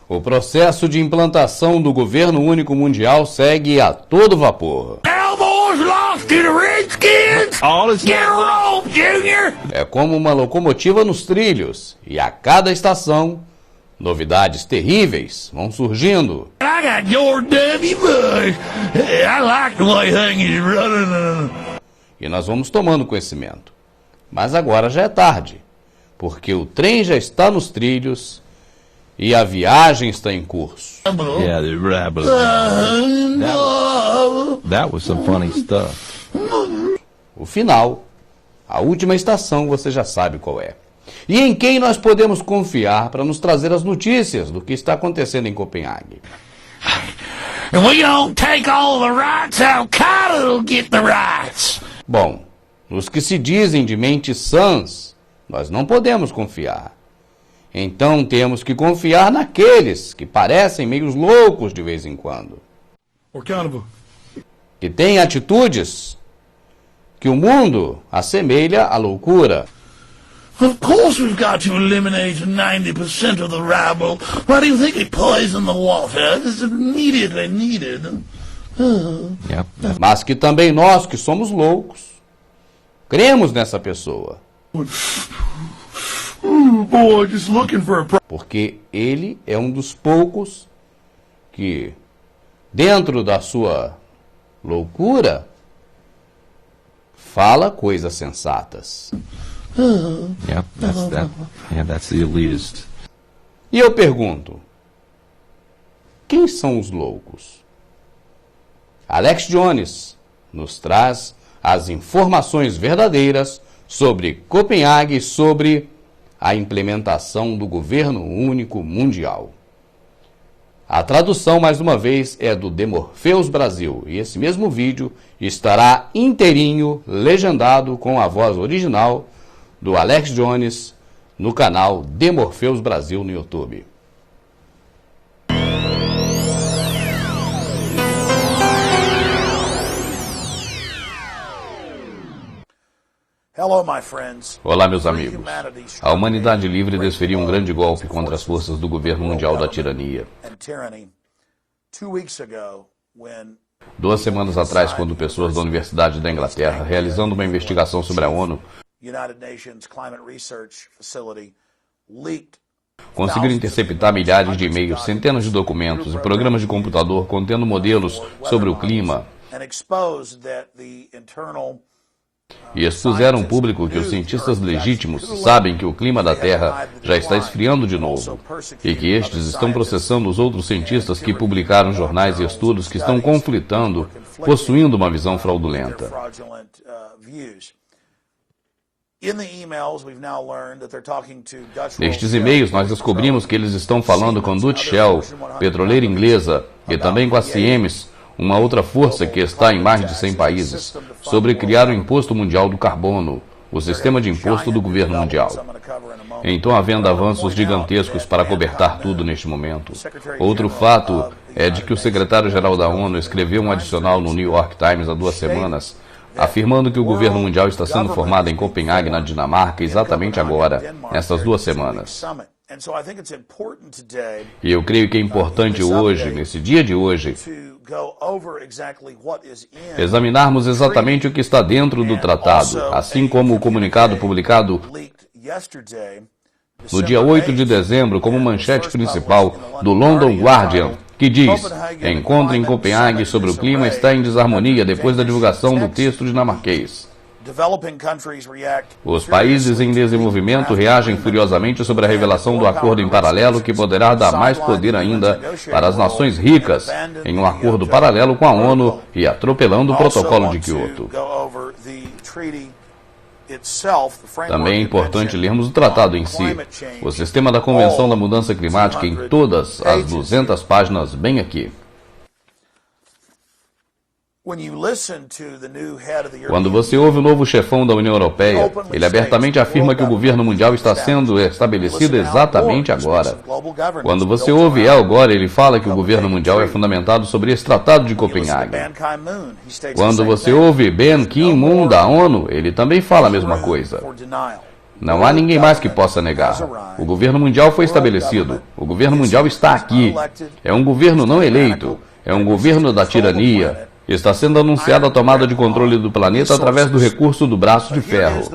O processo de implantação do governo único mundial segue a todo vapor. É como uma locomotiva nos trilhos, e a cada estação, novidades terríveis vão surgindo. E nós vamos tomando conhecimento. Mas agora já é tarde, porque o trem já está nos trilhos e a viagem está em curso. Yeah, the rabble. That was some funny stuff. O final, a última estação, você já sabe qual é. E em quem nós podemos confiar para nos trazer as notícias do que está acontecendo em Copenhague? Bom, nos que se dizem de mentes sãs, nós não podemos confiar. Então temos que confiar naqueles que parecem meio loucos de vez em quando. Que têm atitudes que o mundo assemelha à loucura. Of course we've got to eliminate 90% of the rabble. Why do you think they poison the water? This is immediately needed. Mas que também nós, que somos loucos, cremos nessa pessoa. Porque ele é um dos poucos que, dentro da sua loucura, fala coisas sensatas. That's the elitist. E eu pergunto, quem são os loucos? Alex Jones nos traz as informações verdadeiras sobre Copenhague e sobre a implementação do governo único mundial. A tradução, mais uma vez, é do Demorfeus Brasil, e esse mesmo vídeo estará inteirinho, legendado com a voz original do Alex Jones no canal Demorfeus Brasil no YouTube. Olá, meus amigos. A humanidade livre desferiu um grande golpe contra as forças do governo mundial da tirania. 2 semanas atrás, quando pessoas da Universidade da Inglaterra, realizando uma investigação sobre a ONU, conseguiram interceptar milhares de e-mails, centenas de documentos e programas de computador contendo modelos sobre o clima e expuseram ao público que os cientistas legítimos sabem que o clima da Terra já está esfriando de novo e que estes estão processando os outros cientistas que publicaram jornais e estudos que estão conflitando, possuindo uma visão fraudulenta. Nestes e-mails, nós descobrimos que eles estão falando com Dutch Shell, petroleira inglesa, e também com a Siemens, uma outra força que está em mais de 100 países, sobre criar o Imposto Mundial do Carbono, o sistema de imposto do governo mundial. Então, havendo avanços gigantescos para cobertar tudo neste momento. Outro fato é de que o secretário-geral da ONU escreveu um adicional no New York Times há 2 semanas, afirmando que o governo mundial está sendo formado em Copenhague, na Dinamarca, exatamente agora, nessas 2 semanas. E eu creio que é importante hoje, nesse dia de hoje, examinarmos exatamente o que está dentro do tratado, assim como o comunicado publicado no dia 8 de dezembro como manchete principal do London Guardian, que diz: encontro em Copenhague sobre o clima está em desarmonia depois da divulgação do texto dinamarquês. Os países em desenvolvimento reagem furiosamente sobre a revelação do acordo em paralelo que poderá dar mais poder ainda para as nações ricas em um acordo paralelo com a ONU e atropelando o protocolo de Kyoto. Também é importante lermos o tratado em si, o sistema da Convenção da Mudança Climática em todas as 200 páginas bem aqui. Quando você ouve o novo chefão da União Europeia, ele abertamente afirma que o governo mundial está sendo estabelecido exatamente agora. Quando você ouve Al Gore, ele fala que o governo mundial é fundamentado sobre esse Tratado de Copenhague. Quando você ouve Ban Ki-moon da ONU, ele também fala a mesma coisa. Não há ninguém mais que possa negar. O governo mundial foi estabelecido. O governo mundial está aqui. É um governo não eleito. É um governo da tirania. Está sendo anunciada a tomada de controle do planeta através do recurso do braço de ferro.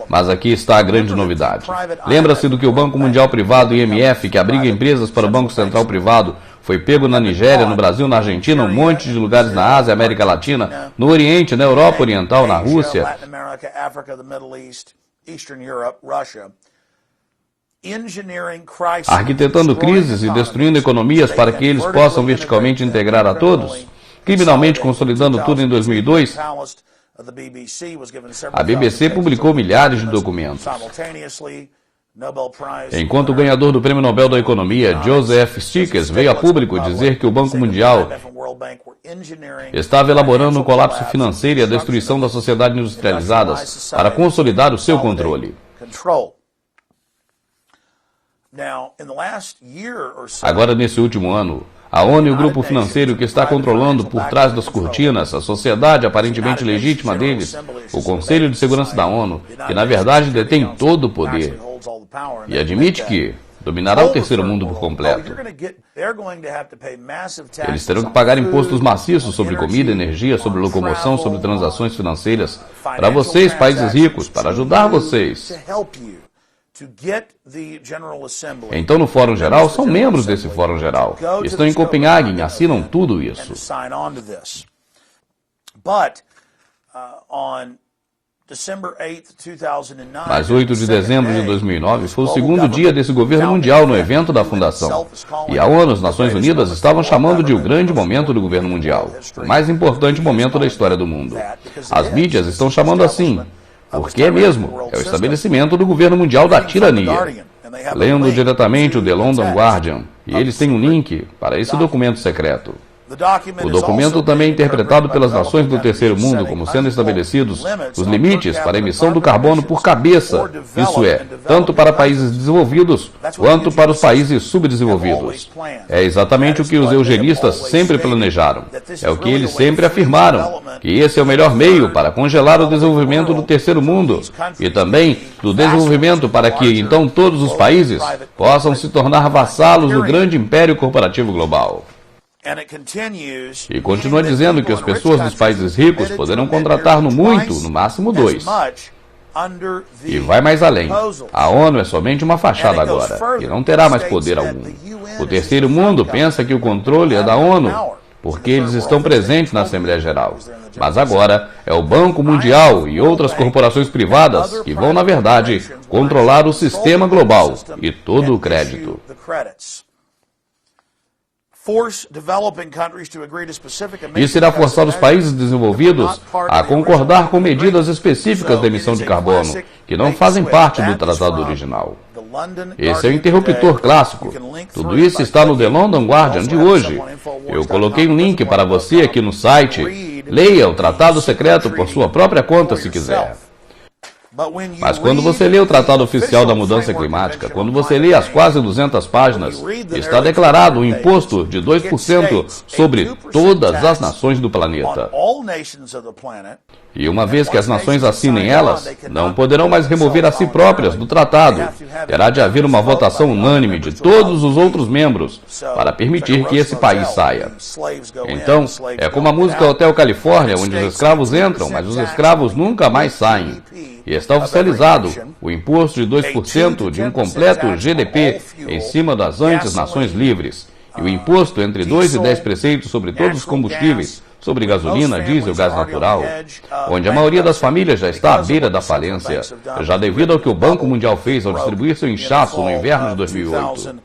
Mas aqui está a grande novidade. Lembra-se do que o Banco Mundial Privado, IMF, que abriga empresas para o Banco Central Privado, foi pego na Nigéria, no Brasil, na Argentina, um monte de lugares na Ásia, América Latina, no Oriente, na Europa Oriental, na Rússia. Arquitetando crises e destruindo economias para que eles possam verticalmente integrar a todos? Criminalmente consolidando tudo em 2002, a BBC publicou milhares de documentos. Enquanto o ganhador do Prêmio Nobel da Economia, Joseph Stiglitz, veio a público dizer que o Banco Mundial estava elaborando um colapso financeiro e a destruição das sociedades industrializadas para consolidar o seu controle. Agora, nesse último ano, a ONU e o grupo financeiro que está controlando por trás das cortinas a sociedade aparentemente legítima deles, o Conselho de Segurança da ONU, que na verdade detém todo o poder e admite que dominará o terceiro mundo por completo. Eles terão que pagar impostos maciços sobre comida, energia, sobre locomoção, sobre transações financeiras para vocês, países ricos, para ajudar vocês. Então, no Fórum Geral, são membros desse Fórum Geral. Estão em Copenhague e assinam tudo isso. Mas 8 de dezembro de 2009 foi o segundo dia desse governo mundial no evento da Fundação. E a ONU, as Nações Unidas, estavam chamando de o grande momento do governo mundial. O mais importante momento da história do mundo. As mídias estão chamando assim. Porque é mesmo, é o estabelecimento do governo mundial da tirania. Lendo diretamente o The London Guardian, e eles têm um link para esse documento secreto. O documento também é interpretado pelas nações do terceiro mundo como sendo estabelecidos os limites para a emissão do carbono por cabeça, isso é, tanto para países desenvolvidos quanto para os países subdesenvolvidos. É exatamente o que os eugenistas sempre planejaram. É o que eles sempre afirmaram, que esse é o melhor meio para congelar o desenvolvimento do terceiro mundo e também do desenvolvimento para que então todos os países possam se tornar vassalos do grande império corporativo global. E continua dizendo que as pessoas dos países ricos poderão contratar no muito, no máximo 2. E vai mais além. A ONU é somente uma fachada agora, e não terá mais poder algum. O terceiro mundo pensa que o controle é da ONU, porque eles estão presentes na Assembleia Geral. Mas agora é o Banco Mundial e outras corporações privadas que vão, na verdade, controlar o sistema global e todo o crédito. Isso irá forçar os países desenvolvidos a concordar com medidas específicas de emissão de carbono, que não fazem parte do tratado original. Esse é o interruptor clássico. Tudo isso está no The London Guardian de hoje. Eu coloquei um link para você aqui no site. Leia o tratado secreto por sua própria conta se quiser. Mas quando você lê o Tratado Oficial da Mudança Climática, quando você lê as quase 200 páginas, está declarado um imposto de 2% sobre todas as nações do planeta. E uma vez que as nações assinem elas, não poderão mais remover a si próprias do tratado. Terá de haver uma votação unânime de todos os outros membros para permitir que esse país saia. Então, é como a música Hotel Califórnia, onde os escravos entram, mas os escravos nunca mais saem. E está oficializado o imposto de 2% de um completo GDP em cima das antes nações livres, e o imposto entre 2 e 10% sobre todos os combustíveis, sobre gasolina, diesel, gás natural, onde a maioria das famílias já está à beira da falência, já devido ao que o Banco Mundial fez ao distribuir seu inchaço no inverno de 2008.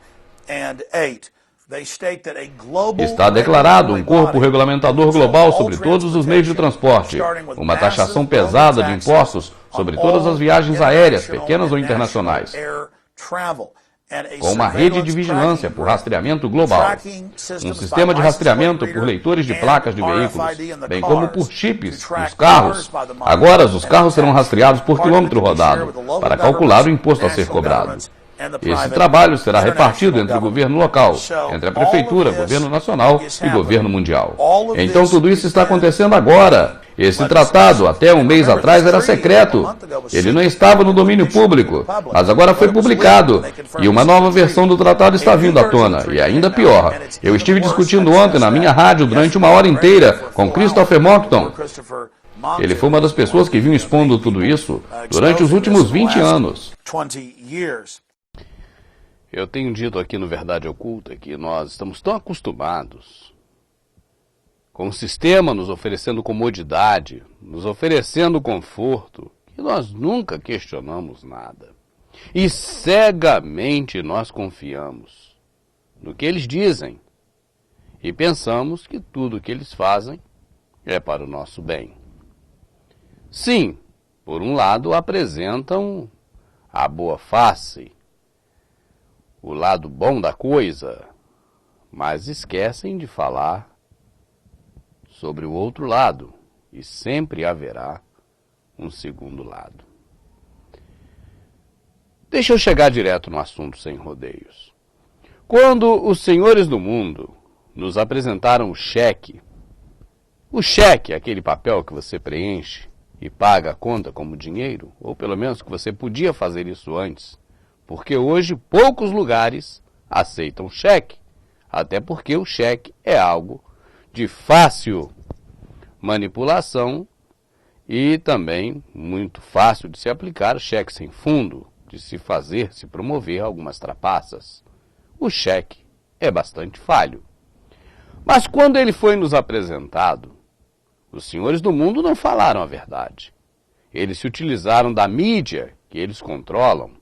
Está declarado um corpo regulamentador global sobre todos os meios de transporte, uma taxação pesada de impostos sobre todas as viagens aéreas, pequenas ou internacionais, com uma rede de vigilância por rastreamento global, um sistema de rastreamento por leitores de placas de veículos, bem como por chips nos carros. Agora, os carros serão rastreados por quilômetro rodado, para calcular o imposto a ser cobrado. Esse trabalho será repartido entre o governo local, entre a prefeitura, governo nacional e governo mundial. Então tudo isso está acontecendo agora. Esse tratado, até um mês atrás, era secreto. Ele não estava no domínio público, mas agora foi publicado. E uma nova versão do tratado está vindo à tona. E ainda pior, eu estive discutindo ontem na minha rádio durante 1 hora inteira com Christopher Monckton. Ele foi uma das pessoas que vinham expondo tudo isso durante os últimos 20 anos. Eu tenho dito aqui no Verdade Oculta que nós estamos tão acostumados com o sistema nos oferecendo comodidade, nos oferecendo conforto, que nós nunca questionamos nada. E cegamente nós confiamos no que eles dizem e pensamos que tudo o que eles fazem é para o nosso bem. Sim, por um lado apresentam a boa face, o lado bom da coisa, mas esquecem de falar sobre o outro lado, e sempre haverá um segundo lado. Deixa eu chegar direto no assunto sem rodeios. Quando os senhores do mundo nos apresentaram o cheque, aquele papel que você preenche e paga a conta como dinheiro, ou pelo menos que você podia fazer isso antes, porque hoje poucos lugares aceitam cheque, até porque o cheque é algo de fácil manipulação e também muito fácil de se aplicar, cheque sem fundo, de se promover algumas trapaças. O cheque é bastante falho. Mas quando ele foi nos apresentado, os senhores do mundo não falaram a verdade. Eles se utilizaram da mídia que eles controlam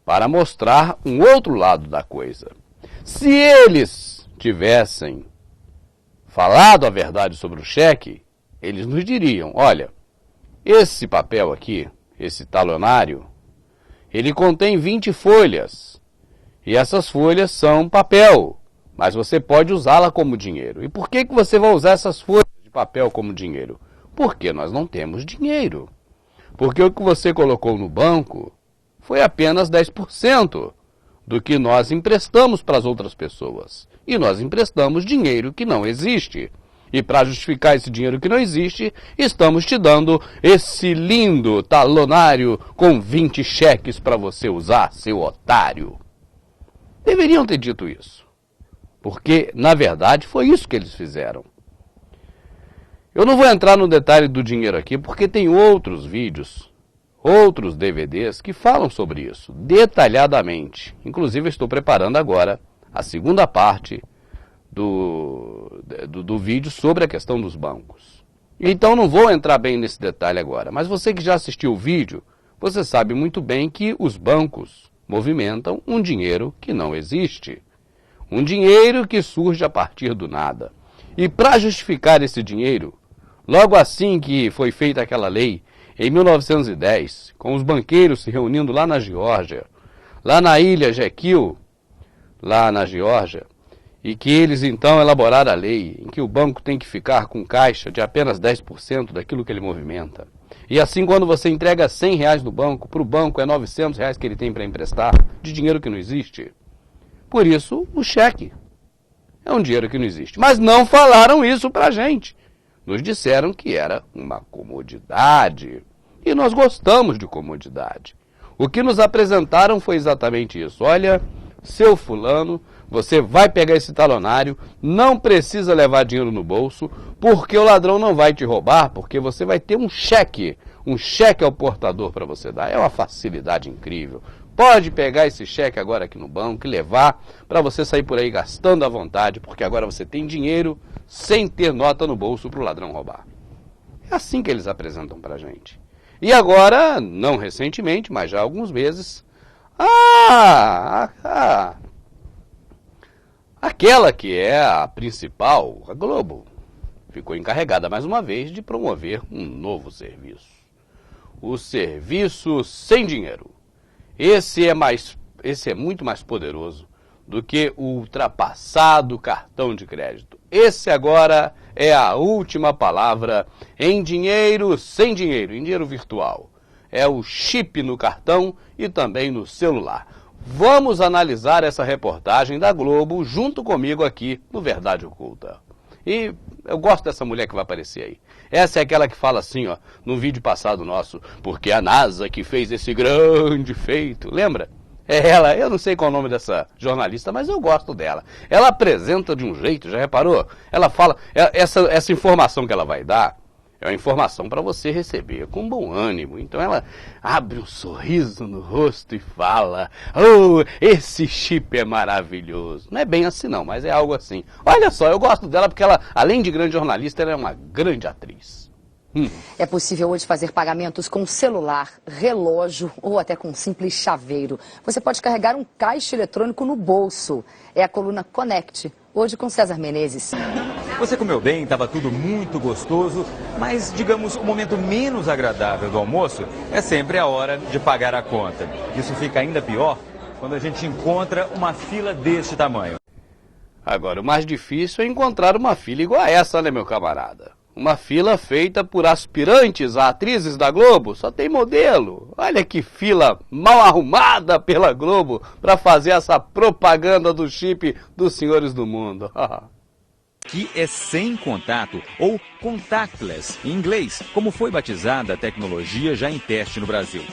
para mostrar um outro lado da coisa. Se eles tivessem falado a verdade sobre o cheque, eles nos diriam, olha, esse papel aqui, esse talonário, ele contém 20 folhas, e essas folhas são papel, mas você pode usá-la como dinheiro. E por que você vai usar essas folhas de papel como dinheiro? Porque nós não temos dinheiro. Porque o que você colocou no banco foi apenas 10% do que nós emprestamos para as outras pessoas. E nós emprestamos dinheiro que não existe. E para justificar esse dinheiro que não existe, estamos te dando esse lindo talonário com 20 cheques para você usar, seu otário. Deveriam ter dito isso. Porque, na verdade, foi isso que eles fizeram. Eu não vou entrar no detalhe do dinheiro aqui, porque tem outros vídeos, outros DVDs que falam sobre isso, detalhadamente. Inclusive, eu estou preparando agora a segunda parte do vídeo sobre a questão dos bancos. Então, não vou entrar bem nesse detalhe agora, mas você que já assistiu o vídeo, você sabe muito bem que os bancos movimentam um dinheiro que não existe. Um dinheiro que surge a partir do nada. E para justificar esse dinheiro, logo assim que foi feita aquela lei, em 1910, com os banqueiros se reunindo lá na Geórgia, lá na ilha Jequill, lá na Geórgia, e que eles então elaboraram a lei em que o banco tem que ficar com caixa de apenas 10% daquilo que ele movimenta. E assim, quando você entrega R$100 no banco, para o banco é R$900 que ele tem para emprestar, de dinheiro que não existe. Por isso, o cheque é um dinheiro que não existe. Mas não falaram isso para a gente. Nos disseram que era uma comodidade. E nós gostamos de comodidade. O que nos apresentaram foi exatamente isso. Olha, seu fulano, você vai pegar esse talonário, não precisa levar dinheiro no bolso, porque o ladrão não vai te roubar, porque você vai ter um cheque ao portador para você dar. É uma facilidade incrível. Pode pegar esse cheque agora aqui no banco e levar para você sair por aí gastando à vontade, porque agora você tem dinheiro sem ter nota no bolso para o ladrão roubar. É assim que eles apresentam para a gente. E agora, não recentemente, mas já há alguns meses, aquela que é a principal, a Globo, ficou encarregada mais uma vez de promover um novo serviço. O serviço sem dinheiro. Esse é muito mais poderoso do que o ultrapassado cartão de crédito. Esse agora é a última palavra em dinheiro sem dinheiro, em dinheiro virtual. É o chip no cartão e também no celular. Vamos analisar essa reportagem da Globo junto comigo aqui no Verdade Oculta. E eu gosto dessa mulher que vai aparecer aí. Essa é aquela que fala assim, ó, no vídeo passado nosso, porque a NASA que fez esse grande feito, lembra? É ela, eu não sei qual é o nome dessa jornalista, mas eu gosto dela. Ela apresenta de um jeito, já reparou? Ela fala, essa informação que ela vai dar, é uma informação para você receber com bom ânimo. Então ela abre um sorriso no rosto e fala, oh, esse chip é maravilhoso. Não é bem assim não, mas é algo assim. Olha só, eu gosto dela porque ela, além de grande jornalista, ela é uma grande atriz. É possível hoje fazer pagamentos com celular, relógio ou até com um simples chaveiro. Você pode carregar um caixa eletrônico no bolso. É a coluna Connect, hoje com César Menezes. Você comeu bem, estava tudo muito gostoso, mas, digamos, o momento menos agradável do almoço é sempre a hora de pagar a conta. Isso fica ainda pior quando a gente encontra uma fila deste tamanho. Agora, o mais difícil é encontrar uma fila igual a essa, né, meu camarada? Uma fila feita por aspirantes a atrizes da Globo, só tem modelo. Olha que fila mal arrumada pela Globo para fazer essa propaganda do chip dos senhores do mundo. Que é sem contato ou contactless em inglês, como foi batizada a tecnologia já em teste no Brasil.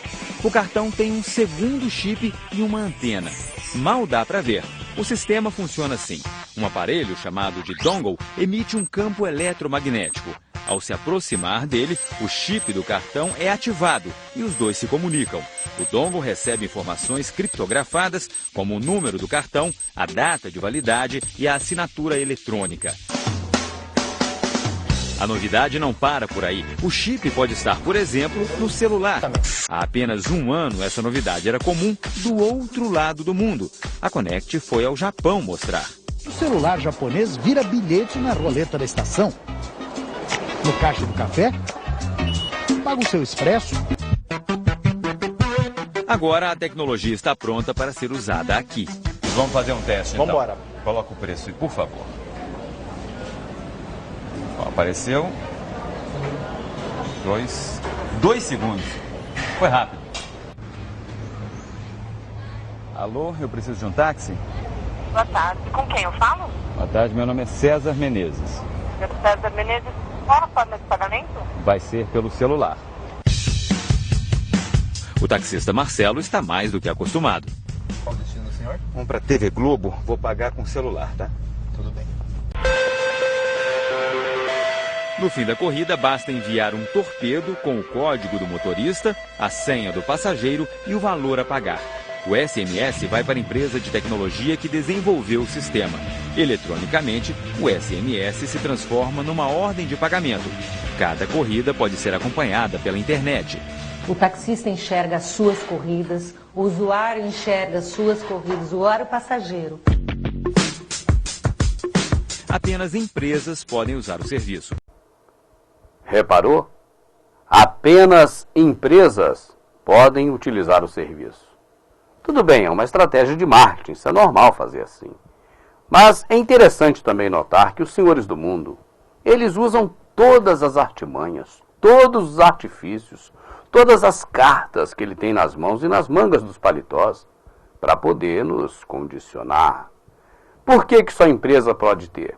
O cartão tem um segundo chip e uma antena. Mal dá para ver. O sistema funciona assim. Um aparelho chamado de dongle emite um campo eletromagnético. Ao se aproximar dele, o chip do cartão é ativado e os dois se comunicam. O dongle recebe informações criptografadas, como o número do cartão, a data de validade e a assinatura eletrônica. A novidade não para por aí. O chip pode estar, por exemplo, no celular. Há apenas um ano, essa novidade era comum do outro lado do mundo. A Connect foi ao Japão mostrar. O celular japonês vira bilhete na roleta da estação. No caixa do café, paga o seu expresso. Agora a tecnologia está pronta para ser usada aqui. Vamos fazer um teste, então. Vambora. Coloca o preço aí, por favor. Ó, apareceu. 2 segundos. Foi rápido. Alô, eu preciso de um táxi? Boa tarde. Com quem eu falo? Boa tarde, meu nome é César Menezes. César Menezes, qual a forma de pagamento? Vai ser pelo celular. O taxista Marcelo está mais do que acostumado. Qual o destino do senhor? Vamos para a TV Globo, vou pagar com celular, tá? Tudo bem. No fim da corrida, basta enviar um torpedo com o código do motorista, a senha do passageiro e o valor a pagar. O SMS vai para a empresa de tecnologia que desenvolveu o sistema. Eletronicamente, o SMS se transforma numa ordem de pagamento. Cada corrida pode ser acompanhada pela internet. O taxista enxerga as suas corridas, o usuário enxerga as suas corridas, o usuário passageiro. Apenas empresas podem usar o serviço. Reparou? Apenas empresas podem utilizar o serviço. Tudo bem, é uma estratégia de marketing, isso é normal fazer assim. Mas é interessante também notar que os senhores do mundo, eles usam todas as artimanhas, todos os artifícios, todas as cartas que ele tem nas mãos e nas mangas dos paletós para poder nos condicionar. Por que só a empresa pode ter?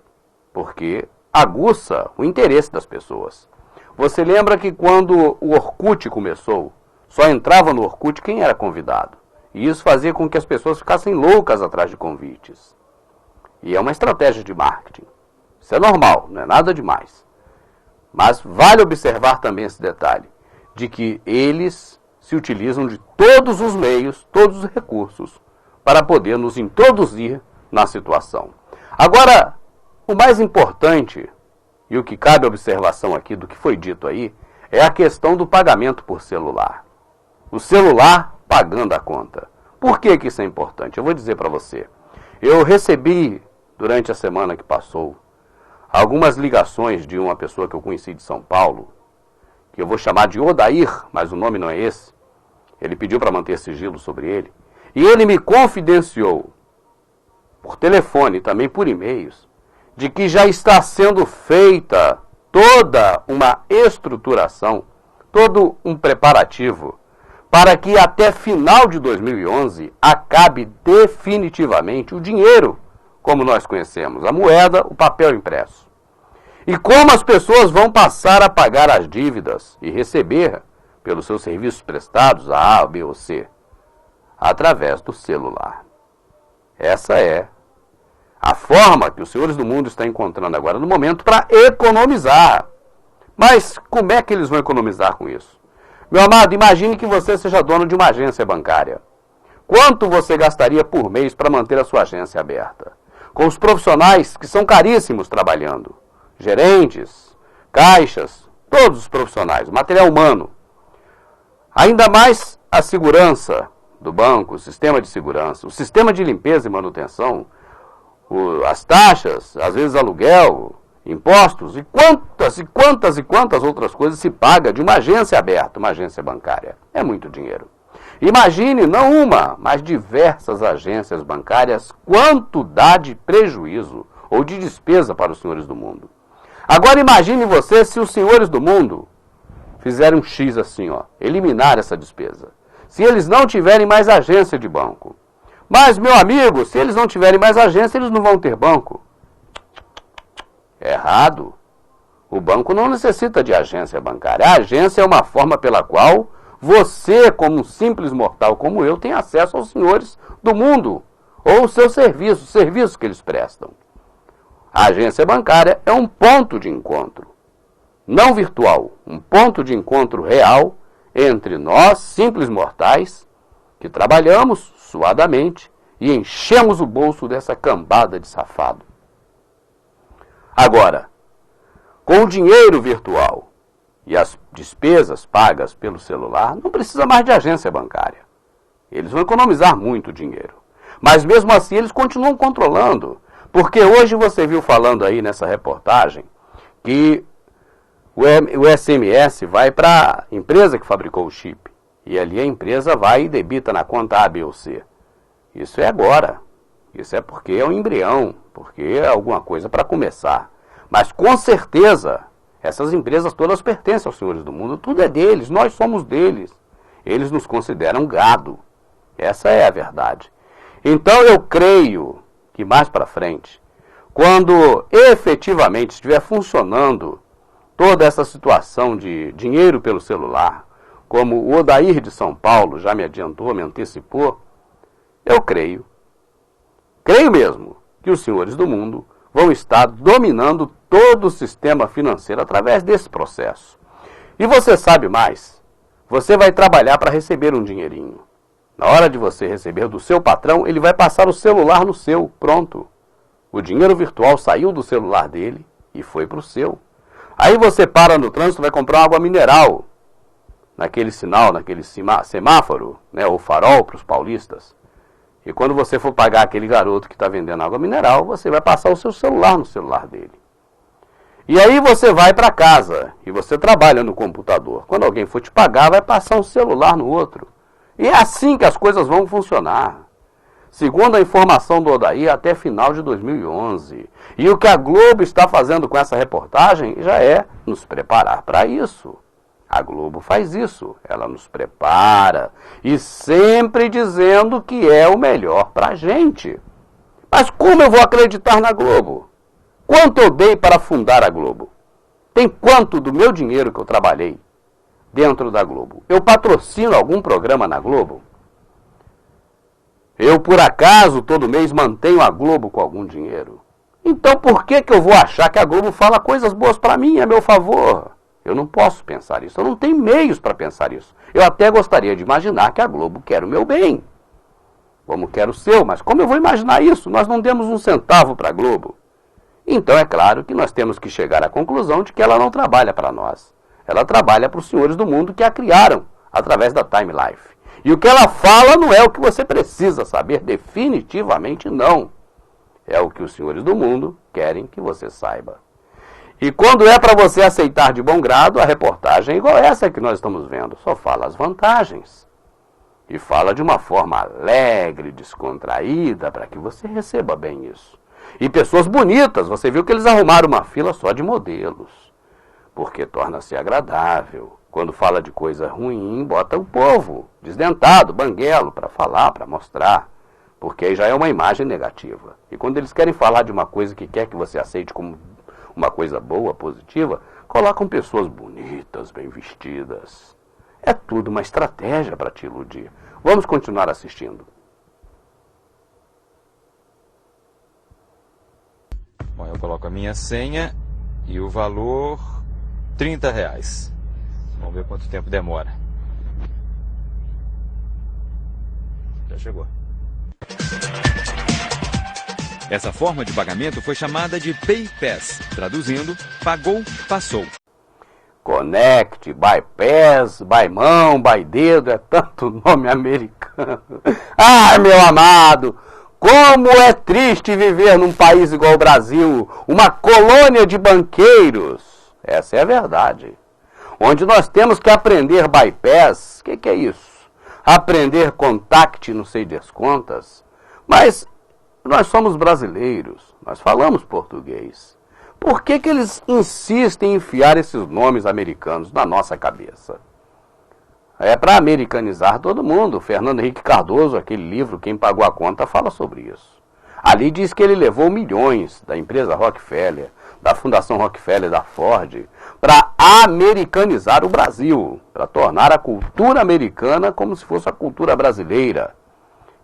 Porque aguça o interesse das pessoas. Você lembra que quando o Orkut começou, só entrava no Orkut quem era convidado. E isso fazia com que as pessoas ficassem loucas atrás de convites. E é uma estratégia de marketing. Isso é normal, não é nada demais. Mas vale observar também esse detalhe, de que eles se utilizam de todos os meios, todos os recursos, para poder nos introduzir na situação. Agora, o mais importante, e o que cabe observação aqui do que foi dito aí, é a questão do pagamento por celular. O celular pagando a conta. Por que isso é importante? Eu vou dizer para você. Eu recebi, durante a semana que passou, algumas ligações de uma pessoa que eu conheci de São Paulo, que eu vou chamar de Odair, mas o nome não é esse. Ele pediu para manter sigilo sobre ele. E ele me confidenciou, por telefone e também por e-mails, de que já está sendo feita toda uma estruturação, todo um preparativo para que até final de 2011 acabe definitivamente o dinheiro, como nós conhecemos, a moeda, o papel impresso. E como as pessoas vão passar a pagar as dívidas e receber pelos seus serviços prestados, A, B ou C, através do celular. Essa é a forma que os senhores do mundo estão encontrando agora no momento para economizar. Mas como é que eles vão economizar com isso? Meu amado, imagine que você seja dono de uma agência bancária. Quanto você gastaria por mês para manter a sua agência aberta? Com os profissionais que são caríssimos trabalhando. Gerentes, caixas, todos os profissionais, material humano. Ainda mais a segurança do banco, o sistema de segurança, o sistema de limpeza e manutenção, as taxas, às vezes aluguel, impostos e quantas outras coisas se paga de uma agência aberta, uma agência bancária. É muito dinheiro. Imagine, não uma, mas diversas agências bancárias, quanto dá de prejuízo ou de despesa para os senhores do mundo. Agora imagine você se os senhores do mundo fizerem um X assim, ó, eliminar essa despesa. Se eles não tiverem mais agência de banco. Mas, meu amigo, se eles não tiverem mais agência, eles não vão ter banco. Errado. O banco não necessita de agência bancária. A agência é uma forma pela qual você, como um simples mortal como eu, tem acesso aos senhores do mundo. Ou os seus serviços, os serviços que eles prestam. A agência bancária é um ponto de encontro. Não virtual, um ponto de encontro real entre nós, simples mortais, que trabalhamos suadamente e enchemos o bolso dessa cambada de safado. Agora, com o dinheiro virtual e as despesas pagas pelo celular, não precisa mais de agência bancária. Eles vão economizar muito dinheiro. Mas mesmo assim eles continuam controlando. Porque hoje você viu falando aí nessa reportagem que o SMS vai para a empresa que fabricou o chip. E ali a empresa vai e debita na conta A, B ou C. Isso é agora. Isso é porque é um embrião, porque é alguma coisa para começar. Mas com certeza, essas empresas todas pertencem aos senhores do mundo. Tudo é deles, nós somos deles. Eles nos consideram gado. Essa é a verdade. Então eu creio que mais para frente, quando efetivamente estiver funcionando toda essa situação de dinheiro pelo celular, como o Odair de São Paulo já me adiantou, me antecipou, eu creio mesmo, que os senhores do mundo vão estar dominando todo o sistema financeiro através desse processo. E você sabe mais, você vai trabalhar para receber um dinheirinho. Na hora de você receber do seu patrão, ele vai passar o celular no seu, pronto. O dinheiro virtual saiu do celular dele e foi para o seu. Aí você para no trânsito, vai comprar água mineral, naquele sinal, naquele semáforo, né, ou farol para os paulistas. E quando você for pagar aquele garoto que está vendendo água mineral, você vai passar o seu celular no celular dele. E aí você vai para casa e você trabalha no computador. Quando alguém for te pagar, vai passar um celular no outro. E é assim que as coisas vão funcionar. Segundo a informação do Odair, até final de 2011. E o que a Globo está fazendo com essa reportagem já é nos preparar para isso. A Globo faz isso, ela nos prepara e sempre dizendo que é o melhor para a gente. Mas como eu vou acreditar na Globo? Quanto eu dei para fundar a Globo? Tem quanto do meu dinheiro que eu trabalhei dentro da Globo? Eu patrocino algum programa na Globo? Eu, por acaso, todo mês mantenho a Globo com algum dinheiro? Então por que eu vou achar que a Globo fala coisas boas para mim, a meu favor? Eu não posso pensar isso, eu não tenho meios para pensar isso. Eu até gostaria de imaginar que a Globo quer o meu bem, como quer o seu, mas como eu vou imaginar isso? Nós não demos um centavo para a Globo. Então é claro que nós temos que chegar à conclusão de que ela não trabalha para nós. Ela trabalha para os senhores do mundo que a criaram através da Time Life. E o que ela fala não é o que você precisa saber, definitivamente não. É o que os senhores do mundo querem que você saiba. E quando é para você aceitar de bom grado, a reportagem é igual essa que nós estamos vendo. Só fala as vantagens. E fala de uma forma alegre, descontraída, para que você receba bem isso. E pessoas bonitas, você viu que eles arrumaram uma fila só de modelos. Porque torna-se agradável. Quando fala de coisa ruim, bota o povo desdentado, banguelo, para falar, para mostrar. Porque aí já é uma imagem negativa. E quando eles querem falar de uma coisa que quer que você aceite como uma coisa boa, positiva, colocam pessoas bonitas, bem vestidas. É tudo uma estratégia para te iludir. Vamos continuar assistindo. Bom, eu coloco a minha senha e o valor R$30. Vamos ver quanto tempo demora. Já chegou. Essa forma de pagamento foi chamada de PayPass, traduzindo, pagou, passou. Connect, bypass, mão, dedo, é tanto nome americano. Ai, meu amado, como é triste viver num país igual o Brasil, uma colônia de banqueiros. Essa é a verdade. Onde nós temos que aprender bypass. O que é isso? Aprender contact, não sei das contas. Mas nós somos brasileiros, nós falamos português. Por que eles insistem em enfiar esses nomes americanos na nossa cabeça? É para americanizar todo mundo. Fernando Henrique Cardoso, aquele livro, Quem Pagou a Conta, fala sobre isso. Ali diz que ele levou milhões da empresa Rockefeller, da Fundação Rockefeller, da Ford, para americanizar o Brasil, para tornar a cultura americana como se fosse a cultura brasileira.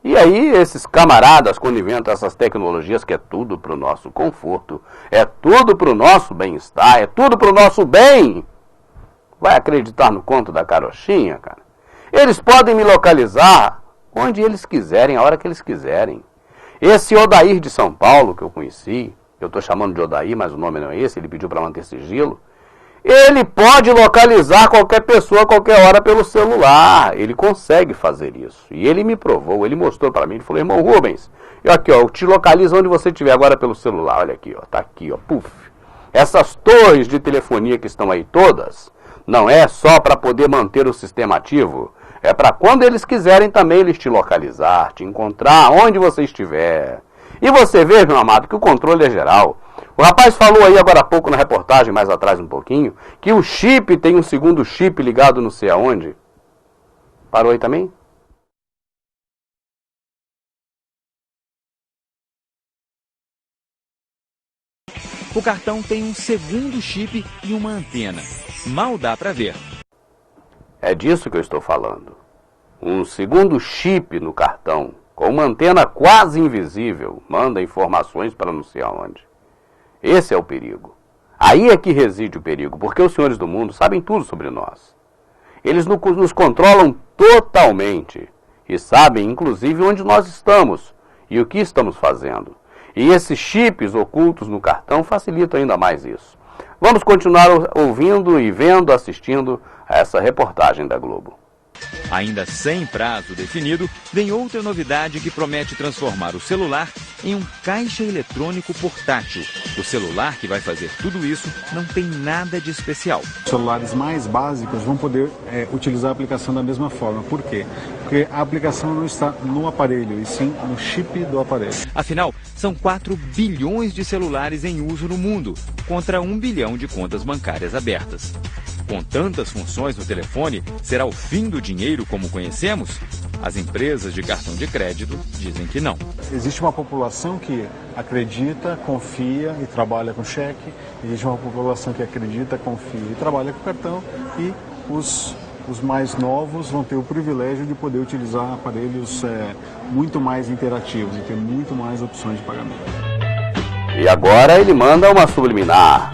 E aí esses camaradas, quando inventam essas tecnologias, que é tudo para o nosso conforto, é tudo para o nosso bem-estar, é tudo para o nosso bem, vai acreditar no conto da carochinha, cara? Eles podem me localizar onde eles quiserem, a hora que eles quiserem. Esse Odair de São Paulo, que eu conheci, eu estou chamando de Odair, mas o nome não é esse, ele pediu para manter sigilo. Ele pode localizar qualquer pessoa a qualquer hora pelo celular. Ele consegue fazer isso. E ele me provou, ele mostrou para mim, ele falou, irmão Rubens, eu te localizo onde você estiver agora pelo celular. Olha aqui, ó, tá aqui, ó, puf. Essas torres de telefonia que estão aí todas, não é só para poder manter o sistema ativo, é para quando eles quiserem também eles te localizar, te encontrar onde você estiver. E você vê, meu amado, que o controle é geral. O rapaz falou aí agora há pouco na reportagem, mais atrás um pouquinho, que o chip tem um segundo chip ligado não sei aonde. Parou aí também? O cartão tem um segundo chip e uma antena. Mal dá para ver. É disso que eu estou falando. Um segundo chip no cartão, com uma antena quase invisível, manda informações para não sei aonde. Esse é o perigo. Aí é que reside o perigo, porque os senhores do mundo sabem tudo sobre nós. Eles nos controlam totalmente e sabem, inclusive, onde nós estamos e o que estamos fazendo. E esses chips ocultos no cartão facilitam ainda mais isso. Vamos continuar ouvindo e vendo, assistindo a essa reportagem da Globo. Ainda sem prazo definido, vem outra novidade que promete transformar o celular em um caixa eletrônico portátil. O celular que vai fazer tudo isso não tem nada de especial. Os celulares mais básicos vão poder utilizar a aplicação da mesma forma. Por quê? Porque a aplicação não está no aparelho, e sim no chip do aparelho. Afinal, são 4 bilhões de celulares em uso no mundo, contra 1 bilhão de contas bancárias abertas. Com tantas funções no telefone, será o fim do dinheiro como conhecemos? As empresas de cartão de crédito dizem que não. Existe uma população que acredita, confia e trabalha com cheque. Existe uma população que acredita, confia e trabalha com cartão. E os mais novos vão ter o privilégio de poder utilizar aparelhos muito mais interativos e ter muito mais opções de pagamento. E agora ele manda uma subliminar.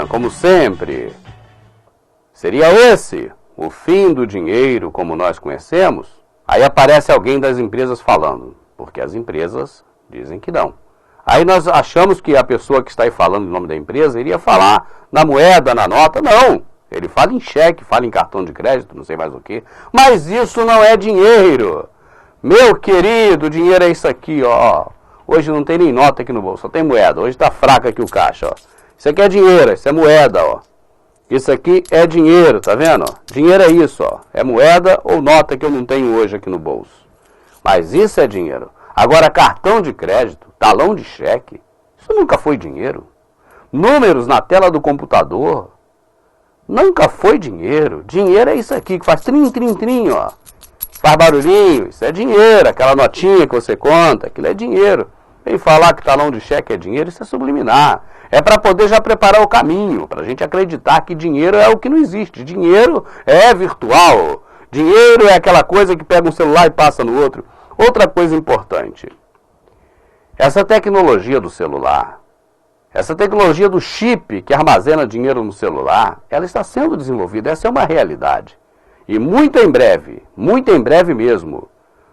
Como sempre. Seria esse o fim do dinheiro como nós conhecemos? Aí aparece alguém das empresas falando, porque as empresas dizem que não. Aí nós achamos que a pessoa que está aí falando em nome da empresa iria falar na moeda, na nota. Não, ele fala em cheque, fala em cartão de crédito, não sei mais o que. Mas isso não é dinheiro. Meu querido, dinheiro é isso aqui, ó. Hoje não tem nem nota aqui no bolso, só tem moeda. Hoje está fraca aqui o caixa, ó. Isso aqui é dinheiro, isso é moeda, ó. Isso aqui é dinheiro, tá vendo? Dinheiro é isso, ó. É moeda ou nota que eu não tenho hoje aqui no bolso. Mas isso é dinheiro. Agora, cartão de crédito, talão de cheque, isso nunca foi dinheiro. Números na tela do computador, Nunca foi dinheiro. Dinheiro é isso aqui, que faz trim, trim, trim, ó. Faz barulhinho, isso é dinheiro. Aquela notinha que você conta, aquilo é dinheiro. Vem falar que talão de cheque é dinheiro, isso é subliminar. É para poder já preparar o caminho, para a gente acreditar que dinheiro é o que não existe. Dinheiro é virtual. Dinheiro é aquela coisa que pega um celular e passa no outro. Outra coisa importante. Essa tecnologia do celular, essa tecnologia do chip que armazena dinheiro no celular, ela está sendo desenvolvida. Essa é uma realidade. E muito em breve mesmo,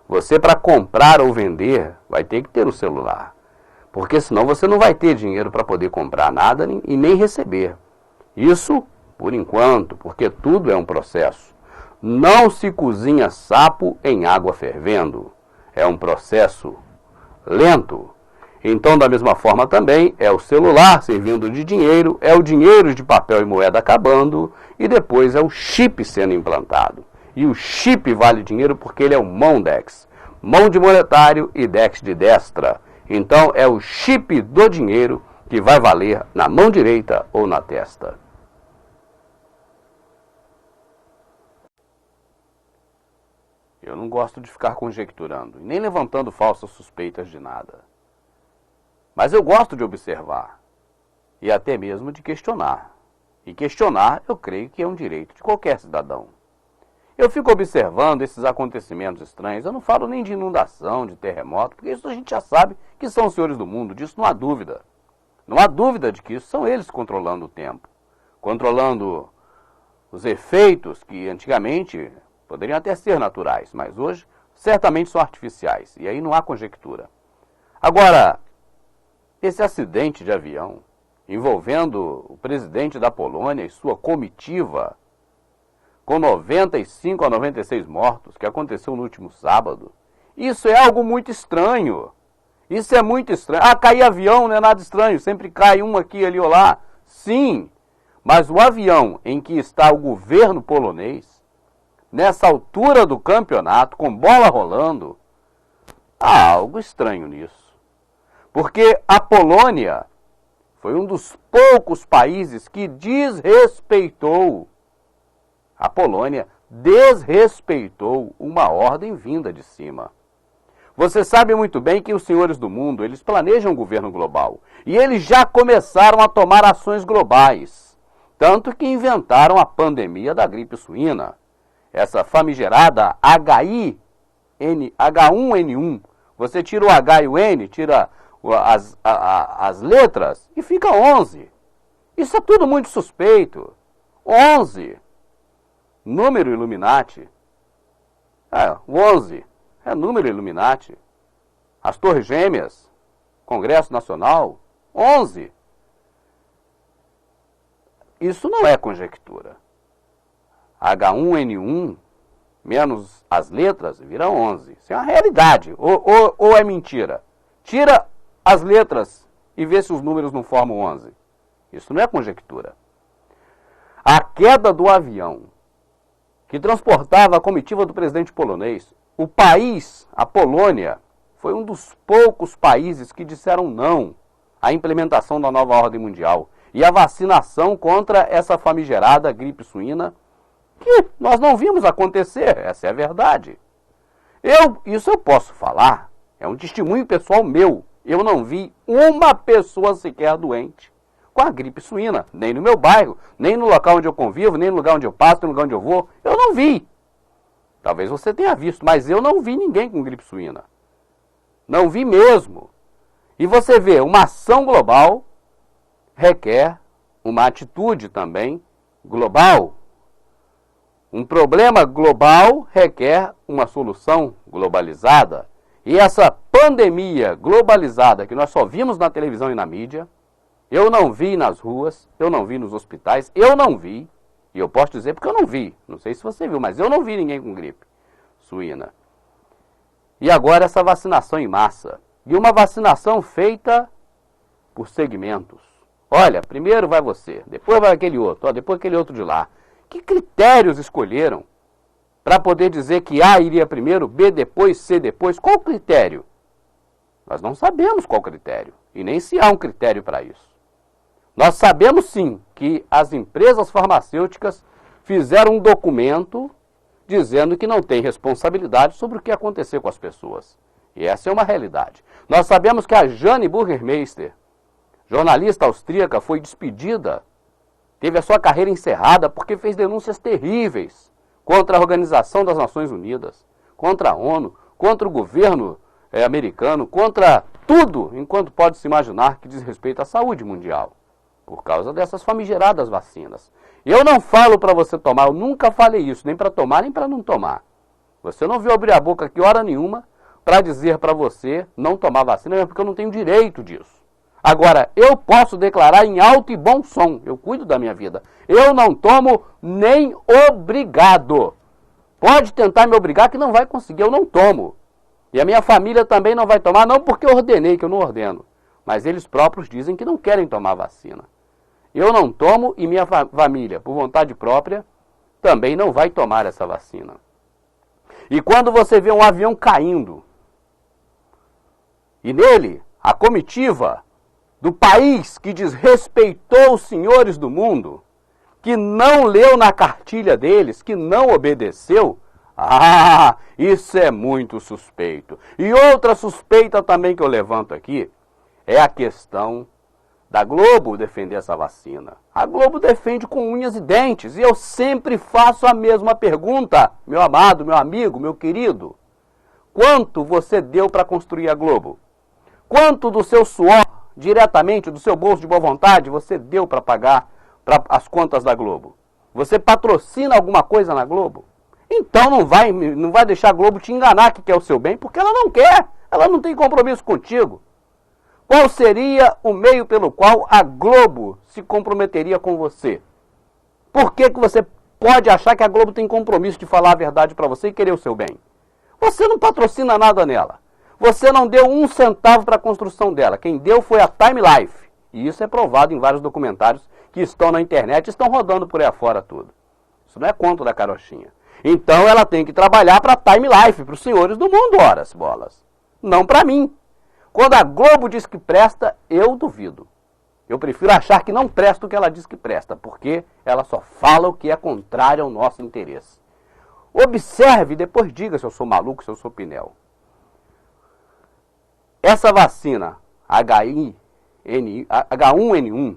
você para comprar ou vender vai ter que ter o celular. Porque senão você não vai ter dinheiro para poder comprar nada e nem receber. Isso por enquanto, porque tudo é um processo. Não se cozinha sapo em água fervendo. É um processo lento. Então, da mesma forma também, é o celular servindo de dinheiro, é o dinheiro de papel e moeda acabando, e depois é o chip sendo implantado. E o chip vale dinheiro porque ele é o Mondex. Mão de monetário e Dex de destra. Então, é o chip do dinheiro que vai valer na mão direita ou na testa. Eu não gosto de ficar conjecturando, nem levantando falsas suspeitas de nada. Mas eu gosto de observar, e até mesmo de questionar. E questionar, eu creio que é um direito de qualquer cidadão. Eu fico observando esses acontecimentos estranhos, eu não falo nem de inundação, de terremoto, porque isso a gente já sabe que são os senhores do mundo, disso não há dúvida. Não há dúvida de que isso são eles controlando o tempo, controlando os efeitos que antigamente poderiam até ser naturais, mas hoje certamente são artificiais, e aí não há conjectura. Agora, esse acidente de avião envolvendo o presidente da Polônia e sua comitiva, com 95 a 96 mortos, que aconteceu no último sábado, isso é algo muito estranho. Isso é muito estranho. Ah, cair avião não é nada estranho, sempre cai um aqui, ali ou lá. Sim, mas o avião em que está o governo polonês, nessa altura do campeonato, com bola rolando, há algo estranho nisso. Porque a Polônia foi um dos poucos países que desrespeitou. A Polônia desrespeitou uma ordem vinda de cima. Você sabe muito bem que os senhores do mundo, eles planejam um governo global. E eles já começaram a tomar ações globais. Tanto que inventaram a pandemia da gripe suína. Essa famigerada H1N1. Você tira o H e o N, tira as letras e fica 11. Isso é tudo muito suspeito. 11. Número Illuminati. O 11 é número Illuminati. As Torres Gêmeas, Congresso Nacional, 11. Isso não é conjectura. H1N1 menos as letras vira 11. Isso é uma realidade. Ou é mentira? Tira as letras e vê se os números não formam 11. Isso não é conjectura. A queda do avião que transportava a comitiva do presidente polonês, o país, a Polônia, foi um dos poucos países que disseram não à implementação da nova ordem mundial e à vacinação contra essa famigerada gripe suína, que nós não vimos acontecer, essa é a verdade. Isso eu posso falar, é um testemunho pessoal meu. Eu não vi uma pessoa sequer doente com a gripe suína, nem no meu bairro, nem no local onde eu convivo, nem no lugar onde eu passo, nem no lugar onde eu vou. Eu não vi. Talvez você tenha visto, mas eu não vi ninguém com gripe suína. Não vi mesmo. E você vê, uma ação global requer uma atitude também global. Um problema global requer uma solução globalizada. E essa pandemia globalizada que nós só vimos na televisão e na mídia, eu não vi nas ruas, eu não vi nos hospitais, eu não vi, e eu posso dizer porque eu não vi, não sei se você viu, mas eu não vi ninguém com gripe suína. E agora essa vacinação em massa, e uma vacinação feita por segmentos. Olha, primeiro vai você, depois vai aquele outro, depois aquele outro de lá. Que critérios escolheram para poder dizer que A iria primeiro, B depois, C depois? Qual o critério? Nós não sabemos qual critério, e nem se há um critério para isso. Nós sabemos sim que as empresas farmacêuticas fizeram um documento dizendo que não tem responsabilidade sobre o que aconteceu com as pessoas. E essa é uma realidade. Nós sabemos que a Jane Burgermeister, jornalista austríaca, foi despedida, teve a sua carreira encerrada porque fez denúncias terríveis contra a Organização das Nações Unidas, contra a ONU, contra o governo americano, contra tudo, enquanto pode se imaginar, que diz respeito à saúde mundial, por causa dessas famigeradas vacinas. Eu não falo para você tomar, eu nunca falei isso, nem para tomar, nem para não tomar. Você não viu abrir a boca aqui hora nenhuma para dizer para você não tomar vacina, porque eu não tenho direito disso. Agora, eu posso declarar em alto e bom som, eu cuido da minha vida. Eu não tomo nem obrigado. Pode tentar me obrigar que não vai conseguir, eu não tomo. E a minha família também não vai tomar, não porque eu ordenei, que eu não ordeno. Mas eles próprios dizem que não querem tomar vacina. Eu não tomo e minha família, por vontade própria, também não vai tomar essa vacina. E quando você vê um avião caindo, e nele a comitiva do país que desrespeitou os senhores do mundo, que não leu na cartilha deles, que não obedeceu, isso é muito suspeito. E outra suspeita também que eu levanto aqui é a questão da Globo defender essa vacina. A Globo defende com unhas e dentes, e eu sempre faço a mesma pergunta, meu amado, meu amigo, meu querido. Quanto você deu para construir a Globo? Quanto do seu suor, diretamente do seu bolso de boa vontade, você deu para pagar as contas da Globo? Você patrocina alguma coisa na Globo? Então não vai deixar a Globo te enganar que quer o seu bem, porque ela não quer, ela não tem compromisso contigo. Qual seria o meio pelo qual a Globo se comprometeria com você? Por que você pode achar que a Globo tem compromisso de falar a verdade para você e querer o seu bem? Você não patrocina nada nela. Você não deu um centavo para a construção dela. Quem deu foi a Time Life. E isso é provado em vários documentários que estão na internet e estão rodando por aí afora tudo. Isso não é conto da carochinha. Então ela tem que trabalhar para a Time Life, para os senhores do mundo, horas, bolas. Não para mim. Quando a Globo diz que presta, eu duvido. Eu prefiro achar que não presta o que ela diz que presta, porque ela só fala o que é contrário ao nosso interesse. Observe, depois diga se eu sou maluco, se eu sou Pinel. Essa vacina H1N1,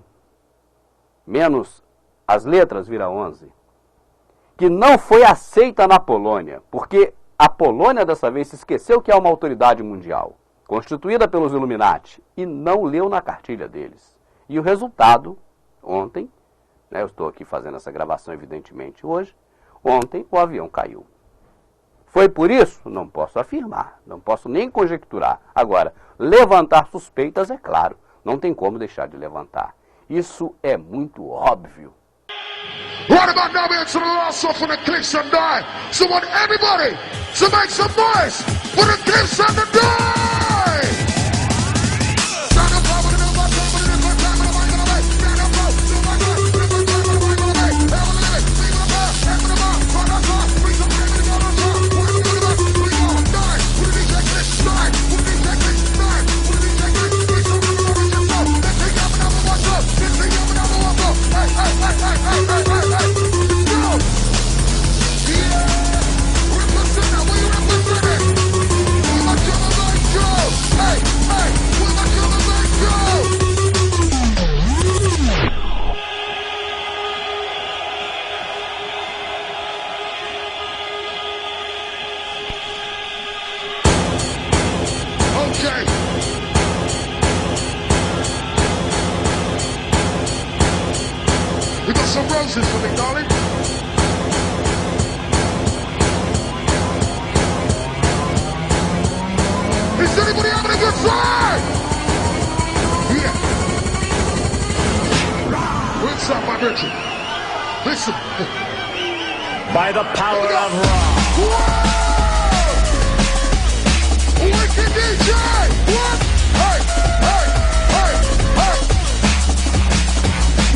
menos as letras vira 11, que não foi aceita na Polônia, porque a Polônia dessa vez se esqueceu que é uma autoridade mundial, constituída pelos Illuminati, e não leu na cartilha deles. E o resultado, ontem, eu estou aqui fazendo essa gravação evidentemente hoje, ontem o avião caiu. Foi por isso? Não posso afirmar, não posso nem conjecturar. Agora, levantar suspeitas é claro, não tem como deixar de levantar. Isso é muito óbvio. Right about now, we're to the last off on the cliffs and die. So I want everybody to make some noise for the cliffs and the die. We got some roses for me, darling. Is anybody having a good time? Yeah. What's up, my Richard? Listen. By the power of Raw. Whoa! Wicked DJ! What? Hey, hey, hey, hey!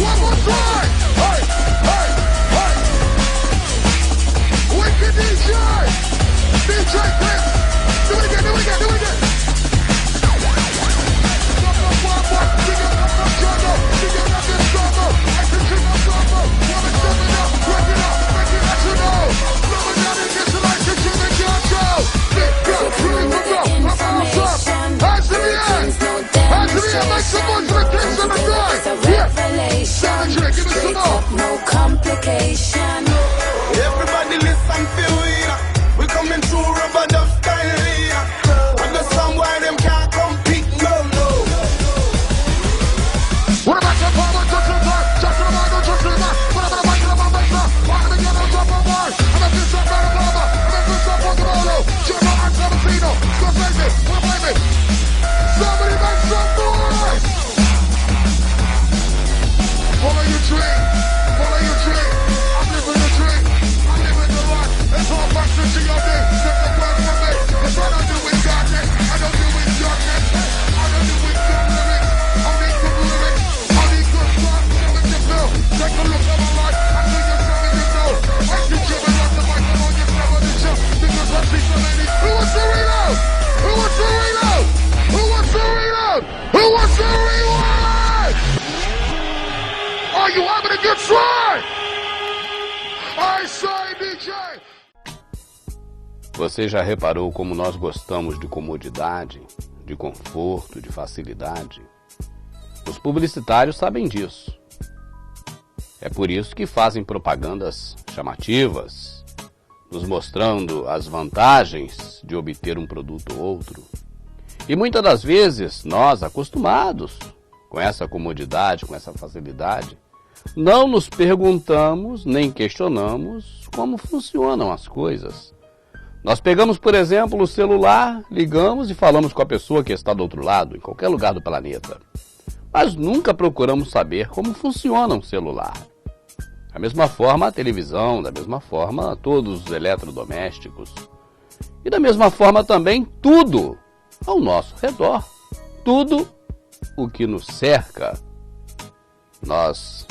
One more time! Hey, hey, hey! Wicked DJ! DJ Chris! Do it again, do it again, do it again! Stop the one, big up the jungle, big up the kiss and the die. Yeah. Savage, give me some more. No complication. Everybody listen to we. We coming through rubber duck style. Understand why them can't compete, no. What about the power? Just the man, just the man, just the man. What about the mic, the man, walk the girl on top of boy. I'm a piece of better mama. I'm a piece of fucking bolo. Jimmy and Sabino. Go baby, what baby? Somebody make some noise. Follow your dream. Follow your dream. I'm living the dream. I'm living the life. It's all back to G.O.D. Take the word from me. It's what I do with darkness. I don't do with darkness. I don't do with good lyrics. I need good lyrics. I need good stuff. Let you feel. Take a look at my life. I see you something you know. I see you and lots of mic on your cover the show. Because I see so many. Who wants to reload? Who wants to reload? Who wants to reload? Who wants to reload? Are you having a good try? I say, DJ. Você já reparou como nós gostamos de comodidade, de conforto, de facilidade? Os publicitários sabem disso. É por isso que fazem propagandas chamativas, nos mostrando as vantagens de obter um produto ou outro. E muitas das vezes, nós, acostumados com essa comodidade, com essa facilidade, não nos perguntamos nem questionamos como funcionam as coisas. Nós pegamos, por exemplo, o celular, ligamos e falamos com a pessoa que está do outro lado, em qualquer lugar do planeta. Mas nunca procuramos saber como funciona um celular. Da mesma forma a televisão, da mesma forma todos os eletrodomésticos. E da mesma forma também tudo ao nosso redor. Tudo o que nos cerca. Nós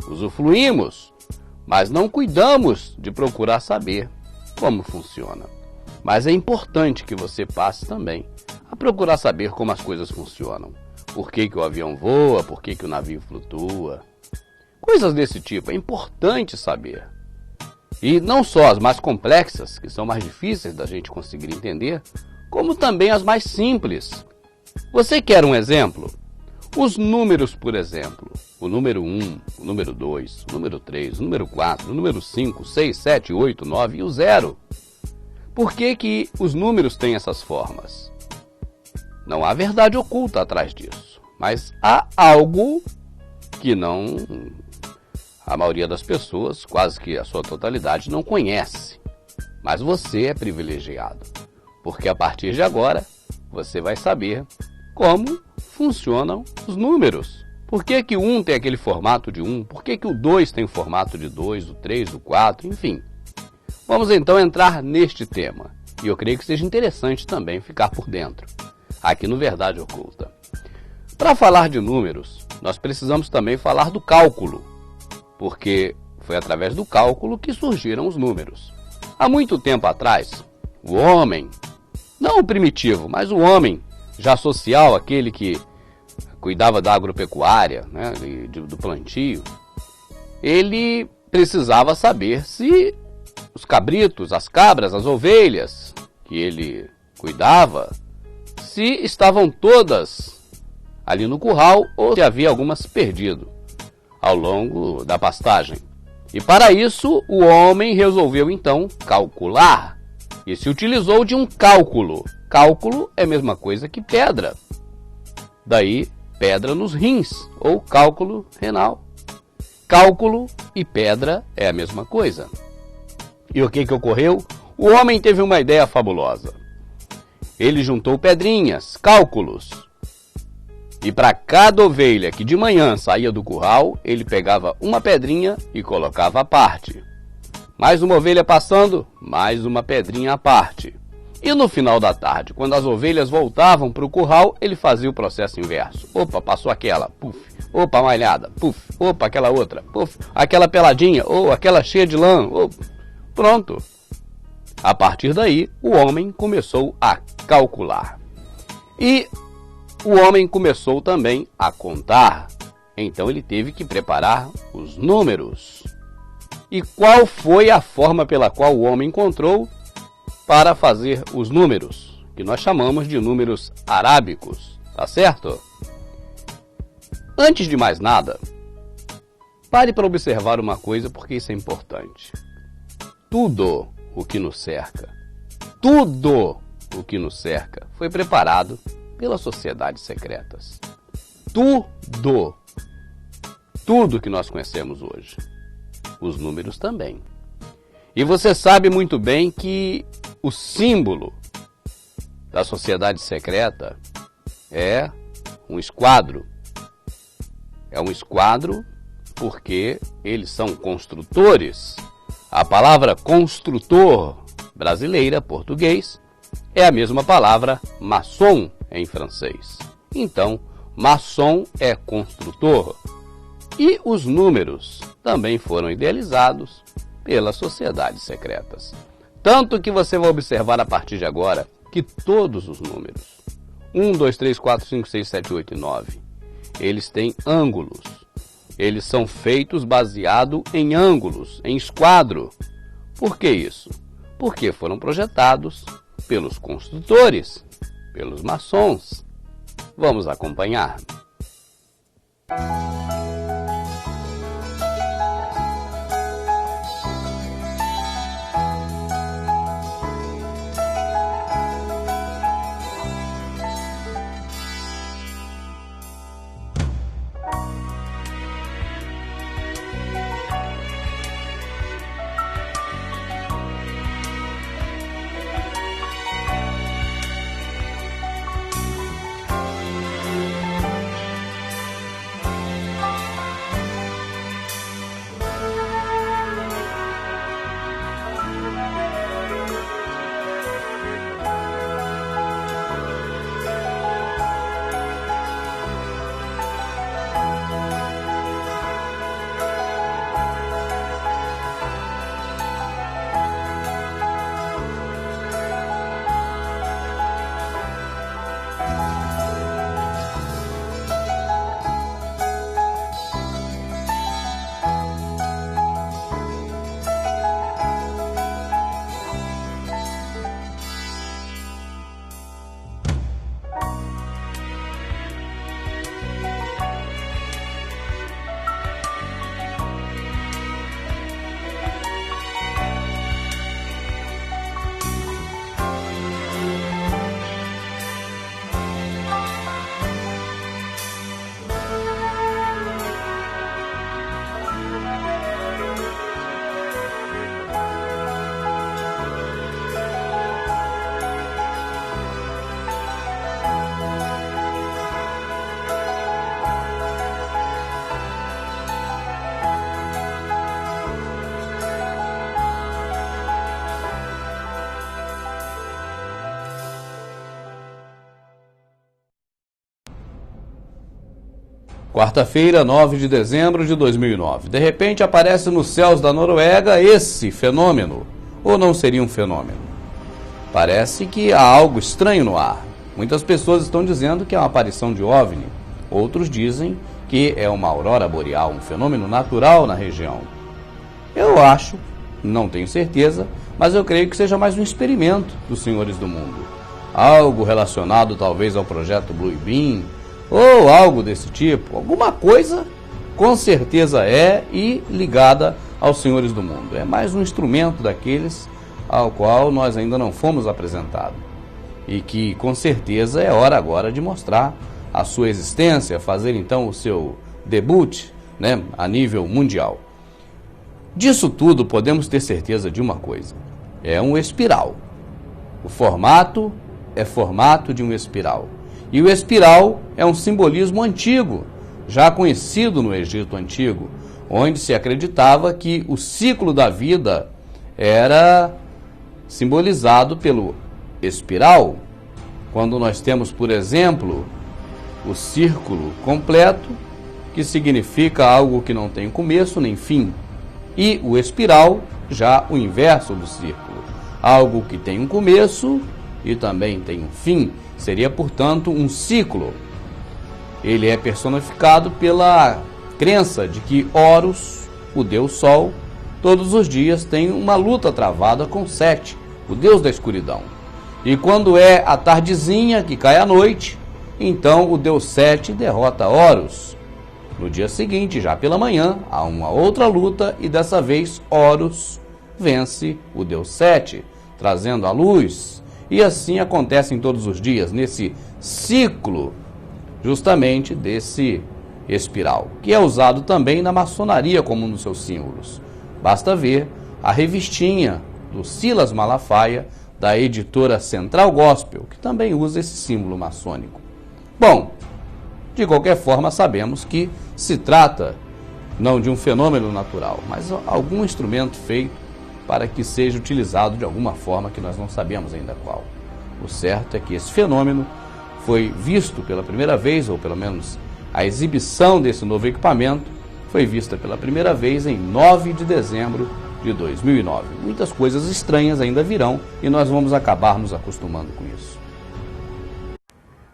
usufruímos, mas não cuidamos de procurar saber como funciona. Mas é importante que você passe também a procurar saber como as coisas funcionam. Por que o avião voa, por que o navio flutua. Coisas desse tipo, é importante saber. E não só as mais complexas, que são mais difíceis da gente conseguir entender, como também as mais simples. Você quer um exemplo? Os números, por exemplo. O número 1, o número 2, o número 3, o número 4, o número 5, 6, 7, 8, 9 e o 0. Por que os números têm essas formas? Não há verdade oculta atrás disso, mas há algo que a maioria das pessoas, quase que a sua totalidade, não conhece. Mas você é privilegiado, porque a partir de agora você vai saber como funcionam os números. Por que o 1 tem aquele formato de 1? Por que o 2 tem o formato de 2, o 3, o 4, enfim. Vamos então entrar neste tema. E eu creio que seja interessante também ficar por dentro, aqui no Verdade Oculta. Para falar de números, nós precisamos também falar do cálculo, porque foi através do cálculo que surgiram os números. Há muito tempo atrás, o homem, não o primitivo, mas o homem já social, aquele que cuidava da agropecuária, né, do plantio, ele precisava saber se os cabritos, as cabras, as ovelhas que ele cuidava, se estavam todas ali no curral ou se havia algumas perdido ao longo da pastagem. E para isso o homem resolveu então calcular e se utilizou de um cálculo. Cálculo é a mesma coisa que pedra. Daí pedra nos rins ou cálculo renal. Cálculo e pedra é a mesma coisa. E o que ocorreu? O homem teve uma ideia fabulosa. Ele juntou pedrinhas, cálculos. E para cada ovelha que de manhã saía do curral, ele pegava uma pedrinha e colocava à parte. Mais uma ovelha passando, mais uma pedrinha à parte. E no final da tarde, quando as ovelhas voltavam para o curral, ele fazia o processo inverso. Opa, passou aquela, puf. Opa, malhada, puf. Opa, aquela outra, puf. Aquela peladinha, ou aquela cheia de lã, ou... Pronto. A partir daí, o homem começou a calcular. E o homem começou também a contar. Então ele teve que preparar os números. E qual foi a forma pela qual o homem encontrou para fazer os números, que nós chamamos de números arábicos, tá certo? Antes de mais nada, pare para observar uma coisa, porque isso é importante. Tudo o que nos cerca, tudo o que nos cerca foi preparado pelas sociedades secretas. Tudo que nós conhecemos hoje. Os números também. E você sabe muito bem que o símbolo da sociedade secreta é um esquadro. É um esquadro porque eles são construtores. A palavra construtor brasileira, português, é a mesma palavra maçom em francês. Então, maçom é construtor. E os números também foram idealizados pelas sociedades secretas. Tanto que você vai observar a partir de agora que todos os números, 1, 2, 3, 4, 5, 6, 7, 8 e 9, eles têm ângulos. Eles são feitos baseado em ângulos, em esquadro. Por que isso? Porque foram projetados pelos construtores, pelos maçons. Vamos acompanhar. Quarta-feira, 9 de dezembro de 2009. De repente aparece nos céus da Noruega esse fenômeno. Ou não seria um fenômeno? Parece que há algo estranho no ar. Muitas pessoas estão dizendo que é uma aparição de OVNI. Outros dizem que é uma aurora boreal, um fenômeno natural na região. Eu acho, não tenho certeza, mas eu creio que seja mais um experimento dos senhores do mundo. Algo relacionado talvez ao projeto Blue Beam, ou algo desse tipo. Alguma coisa com certeza é, e ligada aos senhores do mundo. É mais um instrumento daqueles ao qual nós ainda não fomos apresentados. E que com certeza é hora agora de mostrar a sua existência, fazer então o seu debut, né, a nível mundial. Disso tudo podemos ter certeza de uma coisa: é um espiral. O formato é formato de um espiral. E o espiral é um simbolismo antigo, já conhecido no Egito Antigo, onde se acreditava que o ciclo da vida era simbolizado pelo espiral. Quando nós temos, por exemplo, o círculo completo, que significa algo que não tem começo nem fim, e o espiral, já o inverso do círculo, algo que tem um começo e também tem um fim. Seria, portanto, um ciclo. Ele é personificado pela crença de que Horus, o deus Sol, todos os dias tem uma luta travada com Sete, o deus da escuridão. E quando é a tardezinha, que cai a noite, então o deus Sete derrota Horus. No dia seguinte, já pela manhã, há uma outra luta e dessa vez Horus vence o deus Sete, trazendo a luz. E assim acontece em todos os dias, nesse ciclo justamente desse espiral, que é usado também na maçonaria como um dos seus símbolos. Basta ver a revistinha do Silas Malafaia, da editora Central Gospel, que também usa esse símbolo maçônico. Bom, de qualquer forma, sabemos que se trata não de um fenômeno natural, mas algum instrumento feito para que seja utilizado de alguma forma que nós não sabemos ainda qual. O certo é que esse fenômeno foi visto pela primeira vez, ou pelo menos a exibição desse novo equipamento foi vista pela primeira vez em 9 de dezembro de 2009. Muitas coisas estranhas ainda virão e nós vamos acabar nos acostumando com isso.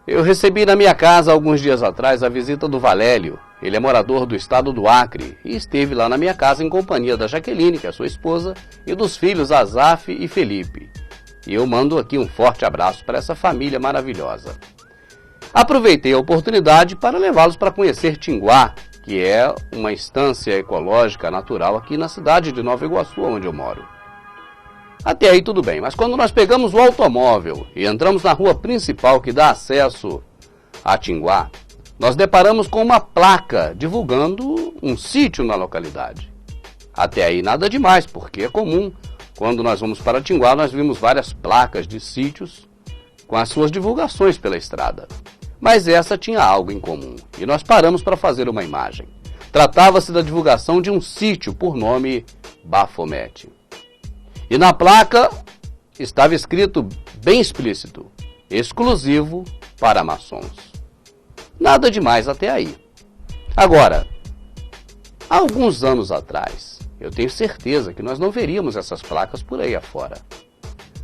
Eu recebi na minha casa alguns dias atrás a visita do Valélio. Ele é morador do estado do Acre e esteve lá na minha casa em companhia da Jaqueline, que é sua esposa, e dos filhos Azaf e Felipe. E eu mando aqui um forte abraço para essa família maravilhosa. Aproveitei a oportunidade para levá-los para conhecer Tinguá, que é uma instância ecológica natural aqui na cidade de Nova Iguaçu, onde eu moro. Até aí tudo bem, mas quando nós pegamos o automóvel e entramos na rua principal que dá acesso a Tinguá, nós deparamos com uma placa divulgando um sítio na localidade. Até aí nada demais, porque é comum. Quando nós vamos para Tinguá, nós vimos várias placas de sítios com as suas divulgações pela estrada. Mas essa tinha algo em comum, e nós paramos para fazer uma imagem. Tratava-se da divulgação de um sítio por nome Bafomete. E na placa estava escrito bem explícito, exclusivo para maçons. Nada demais até aí. Agora, há alguns anos atrás, eu tenho certeza que nós não veríamos essas placas por aí afora.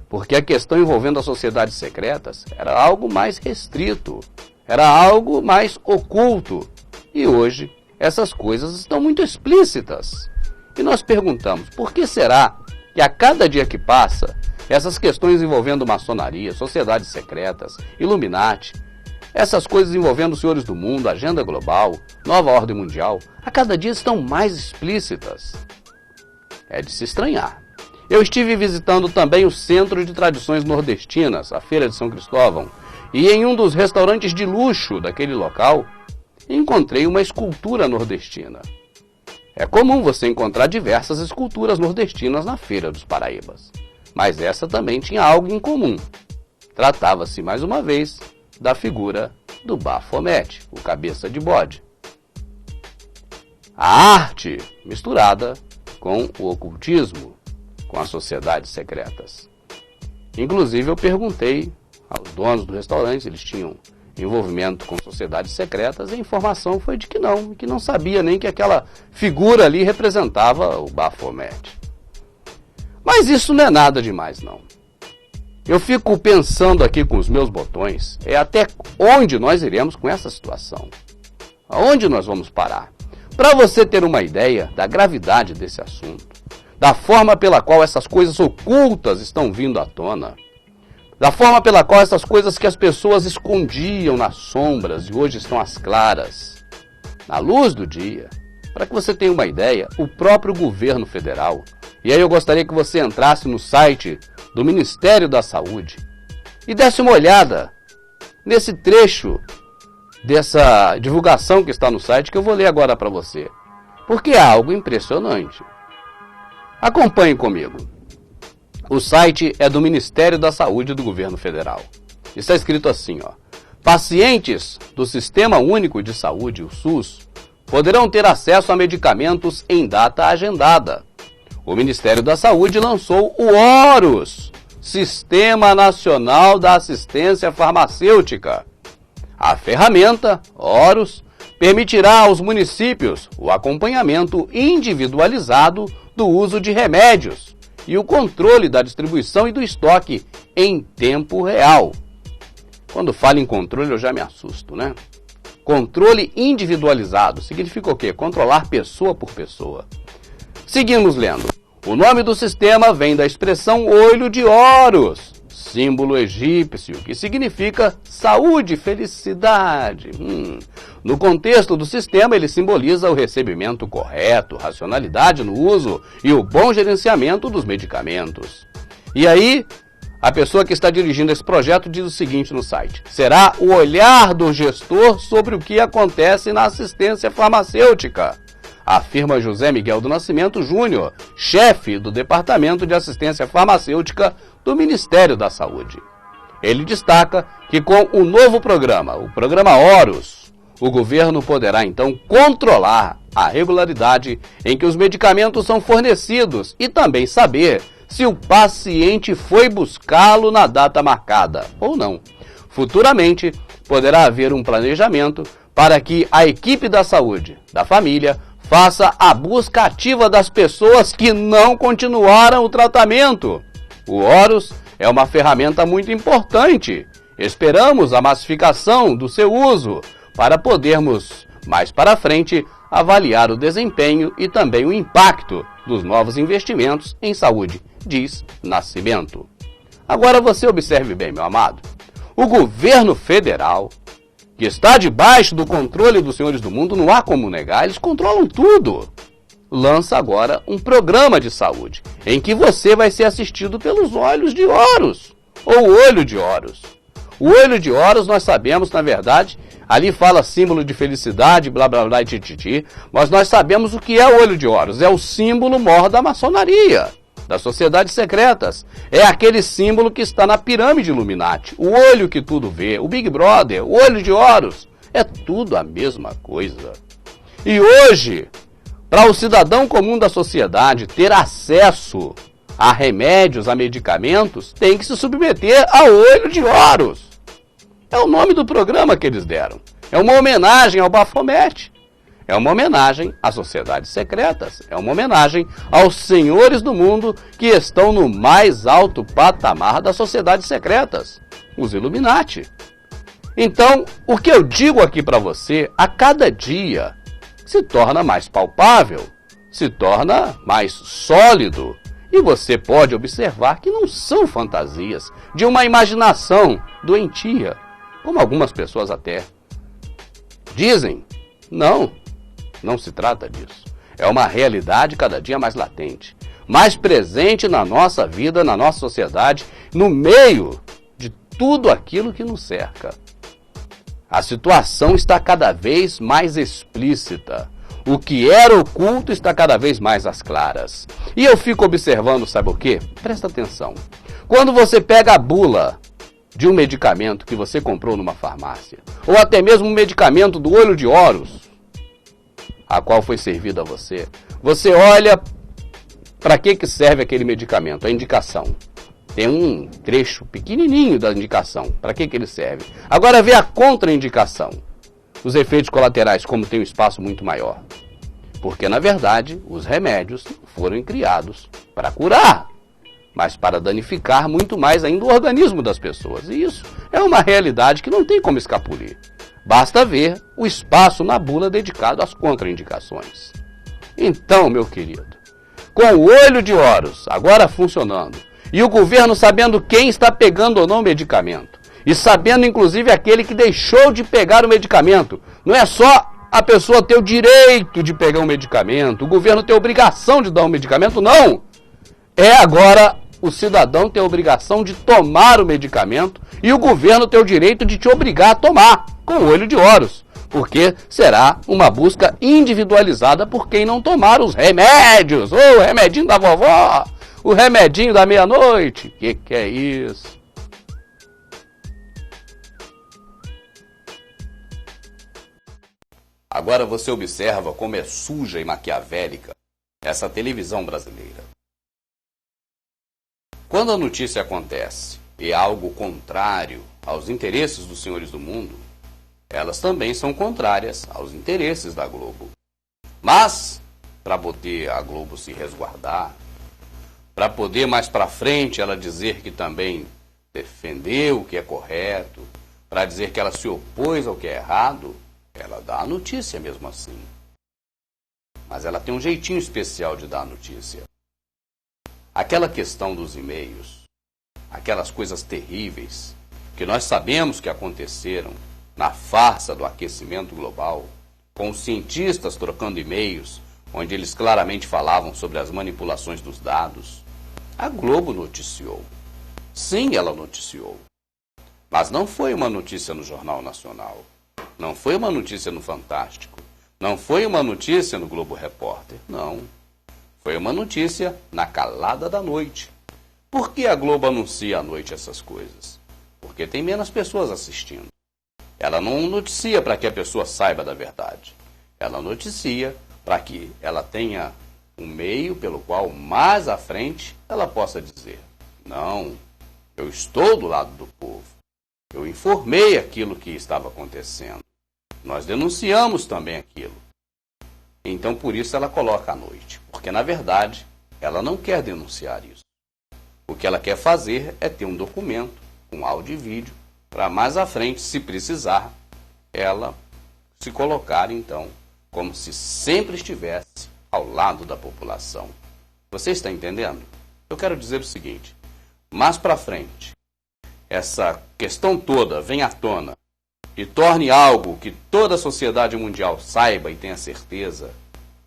Porque a questão envolvendo as sociedades secretas era algo mais restrito, era algo mais oculto. E hoje, essas coisas estão muito explícitas. E nós perguntamos, por que será que a cada dia que passa, essas questões envolvendo maçonaria, sociedades secretas, Illuminati, essas coisas envolvendo os senhores do mundo, agenda global, nova ordem mundial, a cada dia estão mais explícitas? É de se estranhar. Eu estive visitando também o Centro de Tradições Nordestinas, a Feira de São Cristóvão, e em um dos restaurantes de luxo daquele local, encontrei uma escultura nordestina. É comum você encontrar diversas esculturas nordestinas na Feira dos Paraíbas, mas essa também tinha algo em comum. Tratava-se, mais uma vez, da figura do Bafomete, o cabeça de bode. A arte misturada com o ocultismo, com as sociedades secretas. Inclusive eu perguntei aos donos do restaurante se eles tinham envolvimento com sociedades secretas, e a informação foi de que não sabia nem que aquela figura ali representava o Bafomete. Mas isso não é nada demais, não. Eu fico pensando aqui com os meus botões, até onde nós iremos com essa situação? Aonde nós vamos parar? Para você ter uma ideia da gravidade desse assunto, da forma pela qual essas coisas ocultas estão vindo à tona, da forma pela qual essas coisas que as pessoas escondiam nas sombras e hoje estão às claras, na luz do dia. Para que você tenha uma ideia, o próprio governo federal, e aí eu gostaria que você entrasse no site do Ministério da Saúde e desse uma olhada nesse trecho dessa divulgação que está no site, que eu vou ler agora para você, porque é algo impressionante. Acompanhe comigo. O site é do Ministério da Saúde do Governo Federal. Está escrito assim, ó: pacientes do Sistema Único de Saúde, o SUS, poderão ter acesso a medicamentos em data agendada. O Ministério da Saúde lançou o Horus, Sistema Nacional da Assistência Farmacêutica. A ferramenta, Horus, permitirá aos municípios o acompanhamento individualizado do uso de remédios e o controle da distribuição e do estoque em tempo real. Quando falo em controle, eu já me assusto, né? Controle individualizado significa o quê? Controlar pessoa por pessoa. Seguimos lendo. O nome do sistema vem da expressão olho de Horus, símbolo egípcio, que significa saúde, felicidade. No contexto do sistema, ele simboliza o recebimento correto, racionalidade no uso e o bom gerenciamento dos medicamentos. E aí, a pessoa que está dirigindo esse projeto diz o seguinte no site: será o olhar do gestor sobre o que acontece na assistência farmacêutica, afirma José Miguel do Nascimento Júnior, chefe do Departamento de Assistência Farmacêutica do Ministério da Saúde. Ele destaca que com o novo programa, o programa Horus, o governo poderá então controlar a regularidade em que os medicamentos são fornecidos e também saber se o paciente foi buscá-lo na data marcada ou não. Futuramente, poderá haver um planejamento para que a equipe da saúde, da família, faça a busca ativa das pessoas que não continuaram o tratamento. O Horus é uma ferramenta muito importante. Esperamos a massificação do seu uso para podermos, mais para frente, avaliar o desempenho e também o impacto dos novos investimentos em saúde, diz Nascimento. Agora você observe bem, meu amado. O governo federal, que está debaixo do controle dos senhores do mundo, não há como negar, eles controlam tudo. Lança agora um programa de saúde, em que você vai ser assistido pelos olhos de Horus, ou olho de Horus. O olho de Horus, nós sabemos, na verdade, ali fala símbolo de felicidade, blá blá blá, tititi, mas nós sabemos o que é o olho de Horus. É o símbolo maior da maçonaria, das sociedades secretas. É aquele símbolo que está na pirâmide Illuminati. O olho que tudo vê, o Big Brother, o olho de Horus. É tudo a mesma coisa. E hoje, para o cidadão comum da sociedade ter acesso a remédios, a medicamentos, tem que se submeter ao olho de Horus. É o nome do programa que eles deram. É uma homenagem ao Baphomet. É uma homenagem às sociedades secretas. É uma homenagem aos senhores do mundo que estão no mais alto patamar das sociedades secretas, os Illuminati. Então, o que eu digo aqui para você, a cada dia, se torna mais palpável, se torna mais sólido. E você pode observar que não são fantasias de uma imaginação doentia, como algumas pessoas até dizem. Não se trata disso. É uma realidade cada dia mais latente, mais presente na nossa vida, na nossa sociedade, no meio de tudo aquilo que nos cerca. A situação está cada vez mais explícita. O que era oculto está cada vez mais às claras. E eu fico observando, sabe o quê? Presta atenção. Quando você pega a bula de um medicamento que você comprou numa farmácia, ou até mesmo um medicamento do olho de Horus, a qual foi servido a você, você olha para que serve aquele medicamento, a indicação. Tem um trecho pequenininho da indicação, para que ele serve. Agora vê a contraindicação. Os efeitos colaterais, como tem um espaço muito maior. Porque, na verdade, os remédios foram criados para curar, mas para danificar muito mais ainda o organismo das pessoas. E isso é uma realidade que não tem como escapulir. Basta ver o espaço na bula dedicado às contraindicações. Então, meu querido, com o olho de Horus agora funcionando, e o governo sabendo quem está pegando ou não o medicamento, e sabendo inclusive aquele que deixou de pegar o medicamento, não é só a pessoa ter o direito de pegar um medicamento, o governo ter a obrigação de dar um medicamento, não. É agora o cidadão ter a obrigação de tomar o medicamento e o governo ter o direito de te obrigar a tomar, com o olho de Horus, porque será uma busca individualizada por quem não tomar os remédios, ou o remedinho da vovó, o remedinho da meia-noite. Que é isso? Agora você observa como é suja e maquiavélica essa televisão brasileira. Quando a notícia acontece e é algo contrário aos interesses dos senhores do mundo, elas também são contrárias aos interesses da Globo. Mas, para poder a Globo se resguardar, para poder mais para frente ela dizer que também defendeu o que é correto, para dizer que ela se opôs ao que é errado, ela dá a notícia mesmo assim. Mas ela tem um jeitinho especial de dar a notícia. Aquela questão dos e-mails, aquelas coisas terríveis que nós sabemos que aconteceram na farsa do aquecimento global, com os cientistas trocando e-mails, onde eles claramente falavam sobre as manipulações dos dados, a Globo noticiou. Sim, ela noticiou. Mas não foi uma notícia no Jornal Nacional, não foi uma notícia no Fantástico, não foi uma notícia no Globo Repórter, não. Foi uma notícia na calada da noite. Por que a Globo anuncia à noite essas coisas? Porque tem menos pessoas assistindo. Ela não noticia para que a pessoa saiba da verdade. Ela noticia para que ela tenha um meio pelo qual mais à frente ela possa dizer: não, eu estou do lado do povo. Eu informei aquilo que estava acontecendo. Nós denunciamos também aquilo. Então, por isso, ela coloca à noite. Porque, na verdade, ela não quer denunciar isso. O que ela quer fazer é ter um documento, um áudio e vídeo, para mais à frente, se precisar, ela se colocar, então, como se sempre estivesse ao lado da população. Você está entendendo? Eu quero dizer o seguinte: mais para frente, essa questão toda vem à tona e torne algo que toda a sociedade mundial saiba e tenha certeza.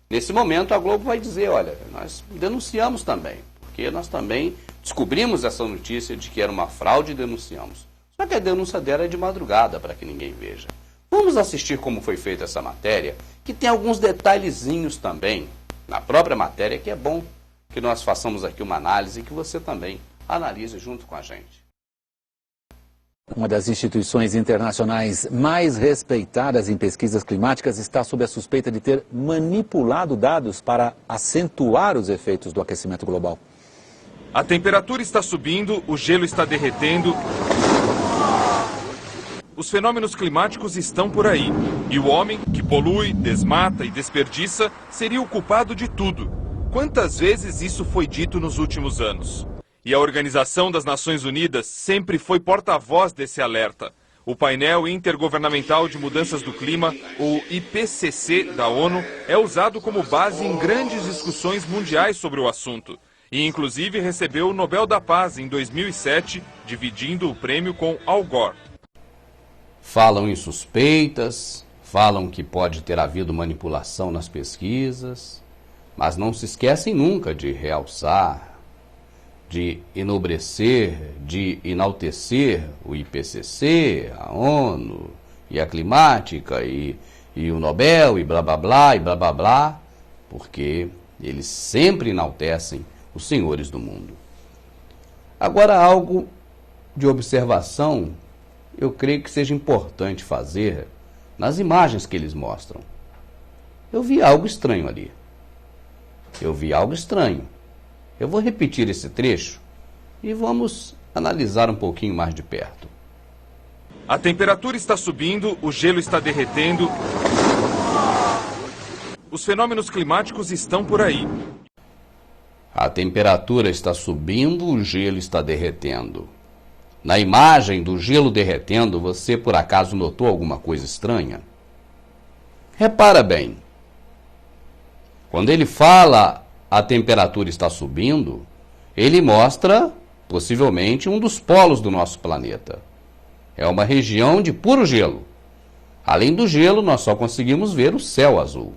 Nesse momento, a Globo vai dizer: olha, nós denunciamos também, porque nós também descobrimos essa notícia de que era uma fraude e denunciamos. Só que a denúncia dela é de madrugada, para que ninguém veja. Vamos assistir como foi feita essa matéria, que tem alguns detalhezinhos também na própria matéria, que é bom que nós façamos aqui uma análise e que você também analise junto com a gente. Uma das instituições internacionais mais respeitadas em pesquisas climáticas está sob a suspeita de ter manipulado dados para acentuar os efeitos do aquecimento global. A temperatura está subindo, o gelo está derretendo. Os fenômenos climáticos estão por aí. E o homem, que polui, desmata e desperdiça, seria o culpado de tudo. Quantas vezes isso foi dito nos últimos anos? E a Organização das Nações Unidas sempre foi porta-voz desse alerta. O painel intergovernamental de mudanças do clima, o IPCC da ONU, é usado como base em grandes discussões mundiais sobre o assunto. E inclusive recebeu o Nobel da Paz em 2007, dividindo o prêmio com Al Gore. Falam em suspeitas, falam que pode ter havido manipulação nas pesquisas, mas não se esquecem nunca de realçar, de enobrecer, de enaltecer o IPCC, a ONU, e a climática, e o Nobel, e blá blá blá, e blá blá blá, porque eles sempre enaltecem os senhores do mundo. Agora, algo de observação, eu creio que seja importante fazer nas imagens que eles mostram. Eu vi algo estranho ali. Eu vi algo estranho. Eu vou repetir esse trecho e vamos analisar um pouquinho mais de perto. A temperatura está subindo, o gelo está derretendo. Os fenômenos climáticos estão por aí. A temperatura está subindo, o gelo está derretendo. Na imagem do gelo derretendo, você por acaso notou alguma coisa estranha? Repara bem. Quando ele fala a temperatura está subindo, ele mostra possivelmente um dos polos do nosso planeta. É uma região de puro gelo. Além do gelo, nós só conseguimos ver o céu azul.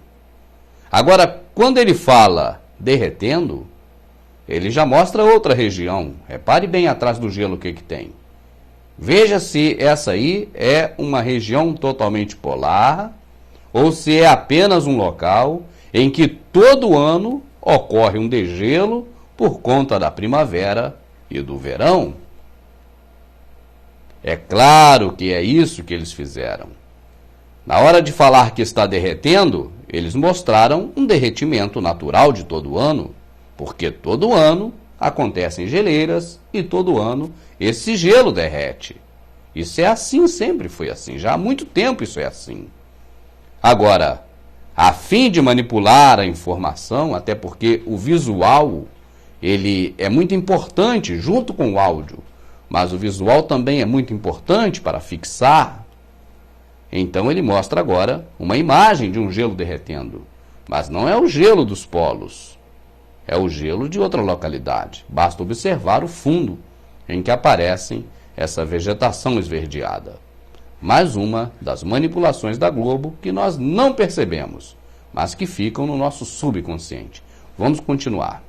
Agora, quando ele fala derretendo, ele já mostra outra região. Repare bem atrás do gelo o que tem. Veja se essa aí é uma região totalmente polar ou se é apenas um local em que todo ano ocorre um degelo por conta da primavera e do verão. É claro que é isso que eles fizeram. Na hora de falar que está derretendo, eles mostraram um derretimento natural de todo ano, porque todo ano acontecem geleiras e todo ano esse gelo derrete. Isso é assim, sempre foi assim, já há muito tempo isso é assim. Agora, a fim de manipular a informação, até porque o visual, ele é muito importante junto com o áudio, mas o visual também é muito importante para fixar. Então ele mostra agora uma imagem de um gelo derretendo, mas não é o gelo dos polos, é o gelo de outra localidade. Basta observar o fundo em que aparecem essa vegetação esverdeada. Mais uma das manipulações da Globo que nós não percebemos, mas que ficam no nosso subconsciente. Vamos continuar.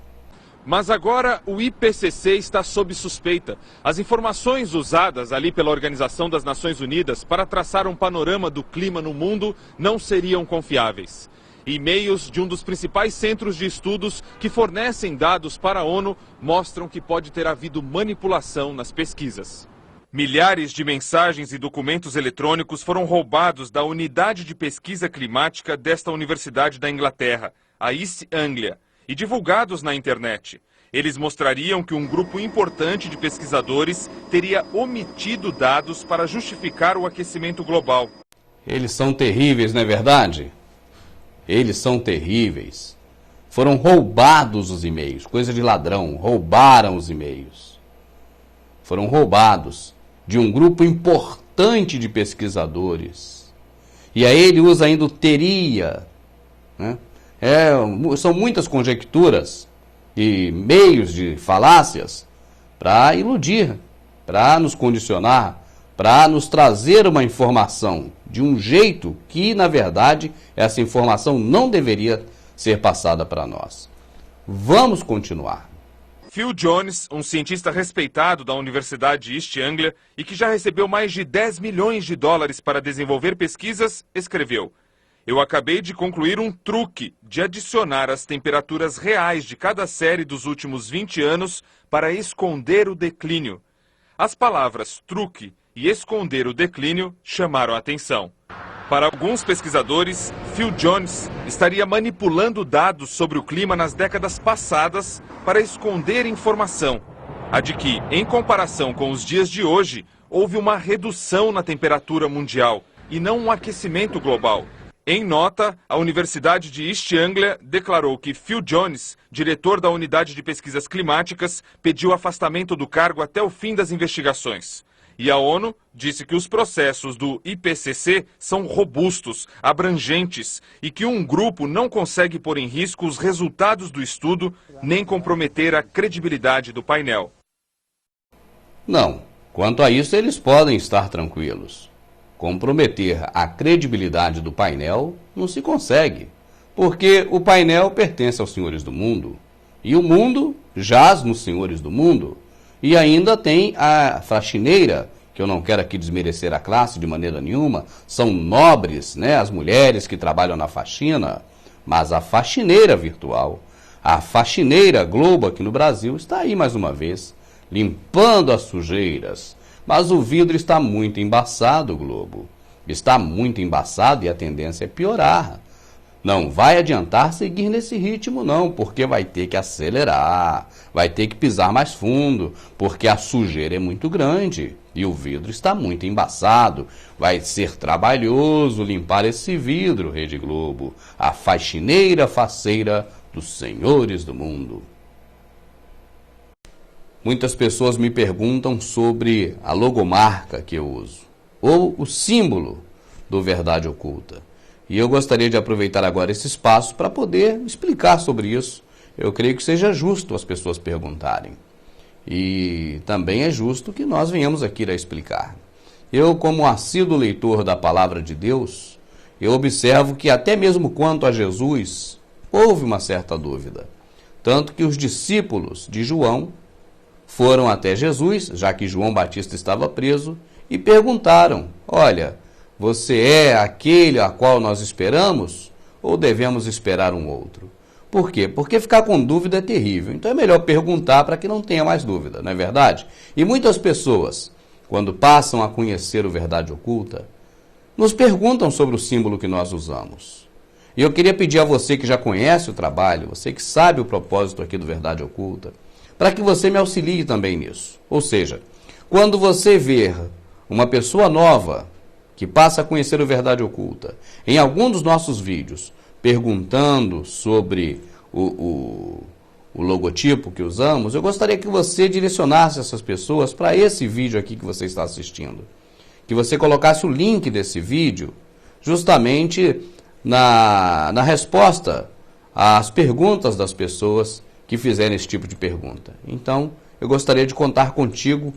Mas agora o IPCC está sob suspeita. As informações usadas ali pela Organização das Nações Unidas para traçar um panorama do clima no mundo não seriam confiáveis. E-mails de um dos principais centros de estudos que fornecem dados para a ONU mostram que pode ter havido manipulação nas pesquisas. Milhares de mensagens e documentos eletrônicos foram roubados da unidade de pesquisa climática desta universidade da Inglaterra, a East Anglia, e divulgados na internet. Eles mostrariam que um grupo importante de pesquisadores teria omitido dados para justificar o aquecimento global. Eles são terríveis, não é verdade? Eles são terríveis. Foram roubados os e-mails, coisa de ladrão, roubaram os e-mails. Foram roubados de um grupo importante de pesquisadores. E aí ele usa ainda o teria, né? São muitas conjecturas e meios de falácias para iludir, para nos condicionar, para nos trazer uma informação de um jeito que, na verdade, essa informação não deveria ser passada para nós. Vamos continuar. Phil Jones, um cientista respeitado da Universidade East Anglia e que já recebeu mais de 10 milhões de dólares para desenvolver pesquisas, escreveu: "Eu acabei de concluir um truque de adicionar as temperaturas reais de cada série dos últimos 20 anos para esconder o declínio." As palavras truque e esconder o declínio chamaram a atenção. Para alguns pesquisadores, Phil Jones estaria manipulando dados sobre o clima nas décadas passadas para esconder informação, a de que, em comparação com os dias de hoje, houve uma redução na temperatura mundial e não um aquecimento global. Em nota, a Universidade de East Anglia declarou que Phil Jones, diretor da Unidade de Pesquisas Climáticas, pediu afastamento do cargo até o fim das investigações. E a ONU disse que os processos do IPCC são robustos, abrangentes e que um grupo não consegue pôr em risco os resultados do estudo nem comprometer a credibilidade do painel. Não, quanto a isso eles podem estar tranquilos. Comprometer a credibilidade do painel não se consegue, porque o painel pertence aos senhores do mundo e o mundo jaz nos senhores do mundo. E ainda tem a faxineira, que eu não quero aqui desmerecer a classe de maneira nenhuma, são nobres, né, as mulheres que trabalham na faxina, mas a faxineira virtual, a faxineira Globo aqui no Brasil está aí mais uma vez, limpando as sujeiras. Mas o vidro está muito embaçado, Globo. Está muito embaçado e a tendência é piorar. Não vai adiantar seguir nesse ritmo não, porque vai ter que acelerar, vai ter que pisar mais fundo, porque a sujeira é muito grande e o vidro está muito embaçado. Vai ser trabalhoso limpar esse vidro, Rede Globo, a faxineira faceira dos senhores do mundo. Muitas pessoas me perguntam sobre a logomarca que eu uso, ou o símbolo do Verdade Oculta. E eu gostaria de aproveitar agora esse espaço para poder explicar sobre isso. Eu creio que seja justo as pessoas perguntarem. E também é justo que nós venhamos aqui a explicar. Eu, como assíduo leitor da Palavra de Deus, eu observo que até mesmo quanto a Jesus, houve uma certa dúvida. Tanto que os discípulos de João foram até Jesus, já que João Batista estava preso, e perguntaram: olha, você é aquele a qual nós esperamos ou devemos esperar um outro? Por quê? Porque ficar com dúvida é terrível. Então é melhor perguntar para que não tenha mais dúvida, não é verdade? E muitas pessoas, quando passam a conhecer o Verdade Oculta, nos perguntam sobre o símbolo que nós usamos. E eu queria pedir a você que já conhece o trabalho, você que sabe o propósito aqui do Verdade Oculta, para que você me auxilie também nisso. Ou seja, quando você ver uma pessoa nova que passa a conhecer o Verdade Oculta, em algum dos nossos vídeos, perguntando sobre o logotipo que usamos, eu gostaria que você direcionasse essas pessoas para esse vídeo aqui que você está assistindo. Que você colocasse o link desse vídeo justamente na resposta às perguntas das pessoas que fizerem esse tipo de pergunta. Então, eu gostaria de contar contigo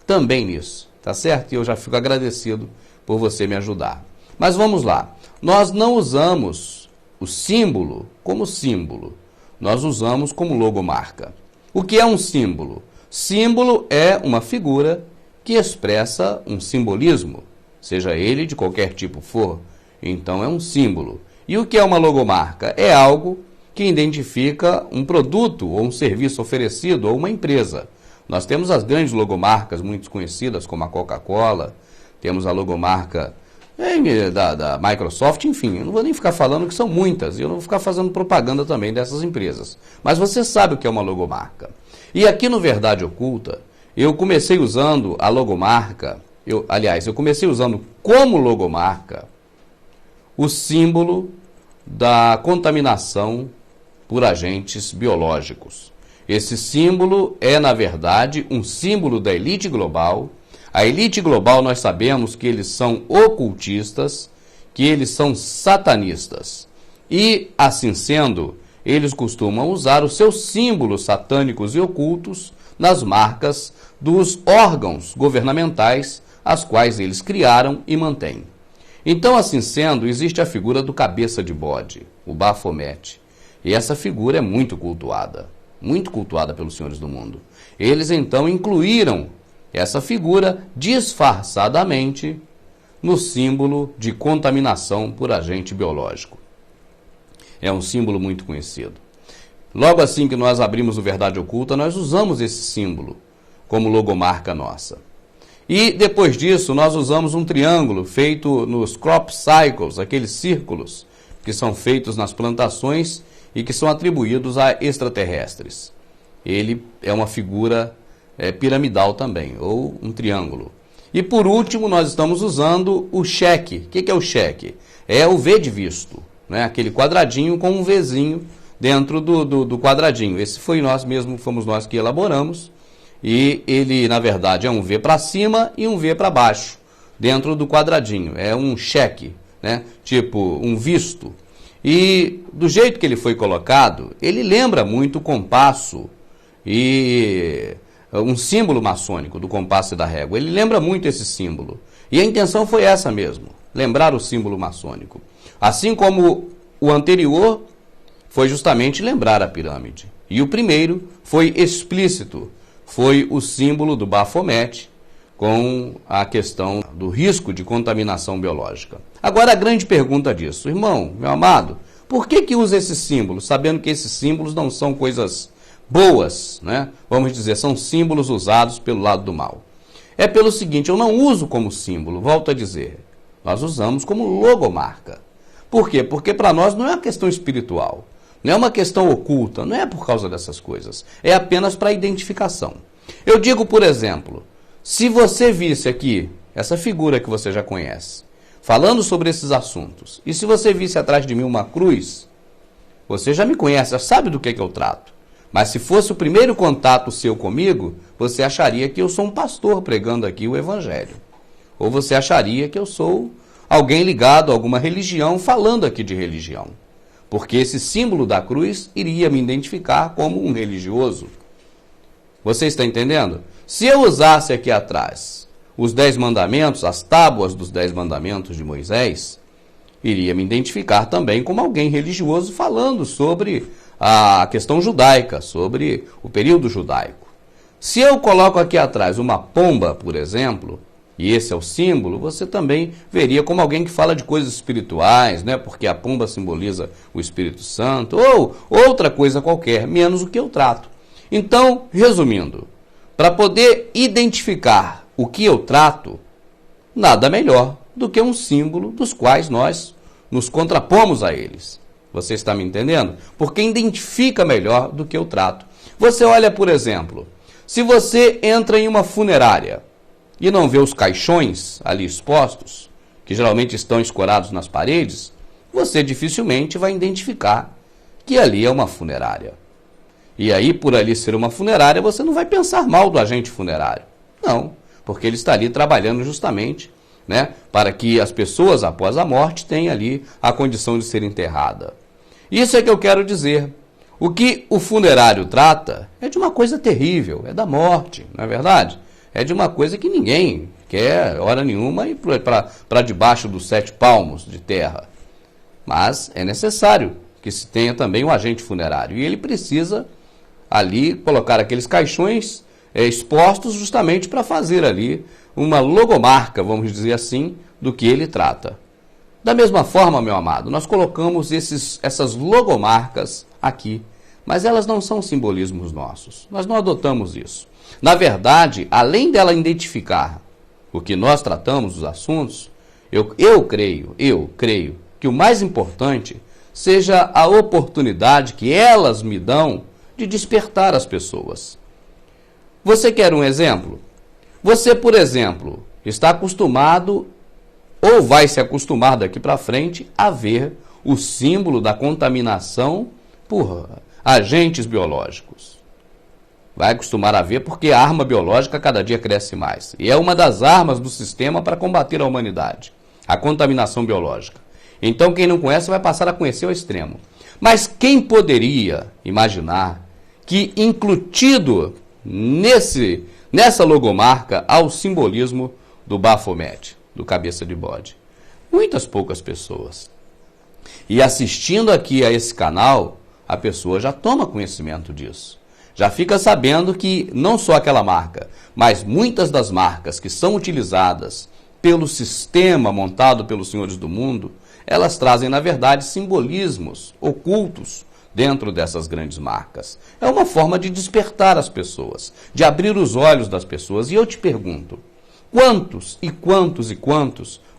também nisso, tá certo? E eu já fico agradecido por você me ajudar. Mas vamos lá. Nós não usamos o símbolo como símbolo. Nós usamos como logomarca. O que é um símbolo? Símbolo é uma figura que expressa um simbolismo, seja ele de qualquer tipo for. Então é um símbolo. E o que é uma logomarca? É algo que identifica um produto ou um serviço oferecido ou uma empresa. Nós temos as grandes logomarcas muito conhecidas, como a Coca-Cola, temos a logomarca da Microsoft, enfim, eu não vou nem ficar falando que são muitas, eu não vou ficar fazendo propaganda também dessas empresas. Mas você sabe o que é uma logomarca. E aqui no Verdade Oculta, eu comecei usando a logomarca, eu comecei usando como logomarca o símbolo da contaminação por agentes biológicos. Esse símbolo é, na verdade, um símbolo da elite global. A elite global, nós sabemos que eles são ocultistas, que eles são satanistas. E, assim sendo, eles costumam usar os seus símbolos satânicos e ocultos nas marcas dos órgãos governamentais, as quais eles criaram e mantêm. Então, assim sendo, existe a figura do cabeça de bode, o Baphomet. E essa figura é muito cultuada pelos senhores do mundo. Eles, então, incluíram essa figura disfarçadamente no símbolo de contaminação por agente biológico. É um símbolo muito conhecido. Logo assim que nós abrimos o Verdade Oculta, nós usamos esse símbolo como logomarca nossa. E depois disso, nós usamos um triângulo feito nos crop cycles, aqueles círculos que são feitos nas plantações e que são atribuídos a extraterrestres. Ele é uma figura piramidal também, ou um triângulo. E por último, nós estamos usando o cheque. O que é o cheque? É o V de visto, né? Aquele quadradinho com um Vzinho dentro do quadradinho. Esse fomos nós que elaboramos. E ele, na verdade, é um V para cima e um V para baixo, dentro do quadradinho. É um cheque, né? Tipo um visto. E do jeito que ele foi colocado, ele lembra muito o compasso e um símbolo maçônico do compasso e da régua. Ele lembra muito esse símbolo. E a intenção foi essa mesmo, lembrar o símbolo maçônico. Assim como o anterior foi justamente lembrar a pirâmide. E o primeiro foi explícito, foi o símbolo do Baphomet, com a questão do risco de contaminação biológica. Agora a grande pergunta disso, irmão, meu amado, por que usa esse símbolo, sabendo que esses símbolos não são coisas boas, né? Vamos dizer, são símbolos usados pelo lado do mal. É pelo seguinte, eu não uso como símbolo, volto a dizer, nós usamos como logomarca. Por quê? Porque para nós não é uma questão espiritual, não é uma questão oculta, não é por causa dessas coisas, é apenas para identificação. Eu digo, por exemplo, se você visse aqui essa figura que você já conhece, falando sobre esses assuntos, e se você visse atrás de mim uma cruz, você já me conhece, já sabe do que eu trato. Mas se fosse o primeiro contato seu comigo, você acharia que eu sou um pastor pregando aqui o evangelho. Ou você acharia que eu sou alguém ligado a alguma religião falando aqui de religião. Porque esse símbolo da cruz iria me identificar como um religioso. Você está entendendo? Se eu usasse aqui atrás os 10 mandamentos, as tábuas dos 10 mandamentos de Moisés, iria me identificar também como alguém religioso falando sobre a questão judaica, sobre o período judaico. Se eu coloco aqui atrás uma pomba, por exemplo, e esse é o símbolo, você também veria como alguém que fala de coisas espirituais, né? Porque a pomba simboliza o Espírito Santo, ou outra coisa qualquer, menos o que eu trato. Então, resumindo, para poder identificar o que eu trato, nada melhor do que um símbolo dos quais nós nos contrapomos a eles. Você está me entendendo? Porque identifica melhor do que eu trato. Você olha, por exemplo, se você entra em uma funerária e não vê os caixões ali expostos, que geralmente estão escorados nas paredes, você dificilmente vai identificar que ali é uma funerária. E aí, por ali ser uma funerária, você não vai pensar mal do agente funerário. Não, porque ele está ali trabalhando justamente, né, para que as pessoas, após a morte, tenham ali a condição de ser enterrada. Isso é que eu quero dizer. O que o funerário trata é de uma coisa terrível, é da morte, não é verdade? É de uma coisa que ninguém quer, hora nenhuma, ir para debaixo dos 7 palmos de terra. Mas é necessário que se tenha também um agente funerário. E ele precisa ali colocar aqueles caixões expostos justamente para fazer ali uma logomarca, vamos dizer assim, do que ele trata. Da mesma forma, meu amado, nós colocamos essas logomarcas aqui, mas elas não são simbolismos nossos. Nós não adotamos isso. Na verdade, além dela identificar o que nós tratamos, os assuntos, eu creio que o mais importante seja a oportunidade que elas me dão de despertar as pessoas. Você quer um exemplo? Você, por exemplo, está acostumado ou vai se acostumar daqui para frente a ver o símbolo da contaminação por agentes biológicos. Vai acostumar a ver porque a arma biológica cada dia cresce mais. E é uma das armas do sistema para combater a humanidade, a contaminação biológica. Então quem não conhece vai passar a conhecer ao extremo. Mas quem poderia imaginar que incutido nessa logomarca ao simbolismo do Baphomet, do cabeça de bode? Muitas poucas pessoas. E assistindo aqui a esse canal, a pessoa já toma conhecimento disso. Já fica sabendo que não só aquela marca, mas muitas das marcas que são utilizadas pelo sistema montado pelos senhores do mundo, elas trazem, na verdade, simbolismos ocultos dentro dessas grandes marcas. É uma forma de despertar as pessoas, de abrir os olhos das pessoas. E eu te pergunto, quantos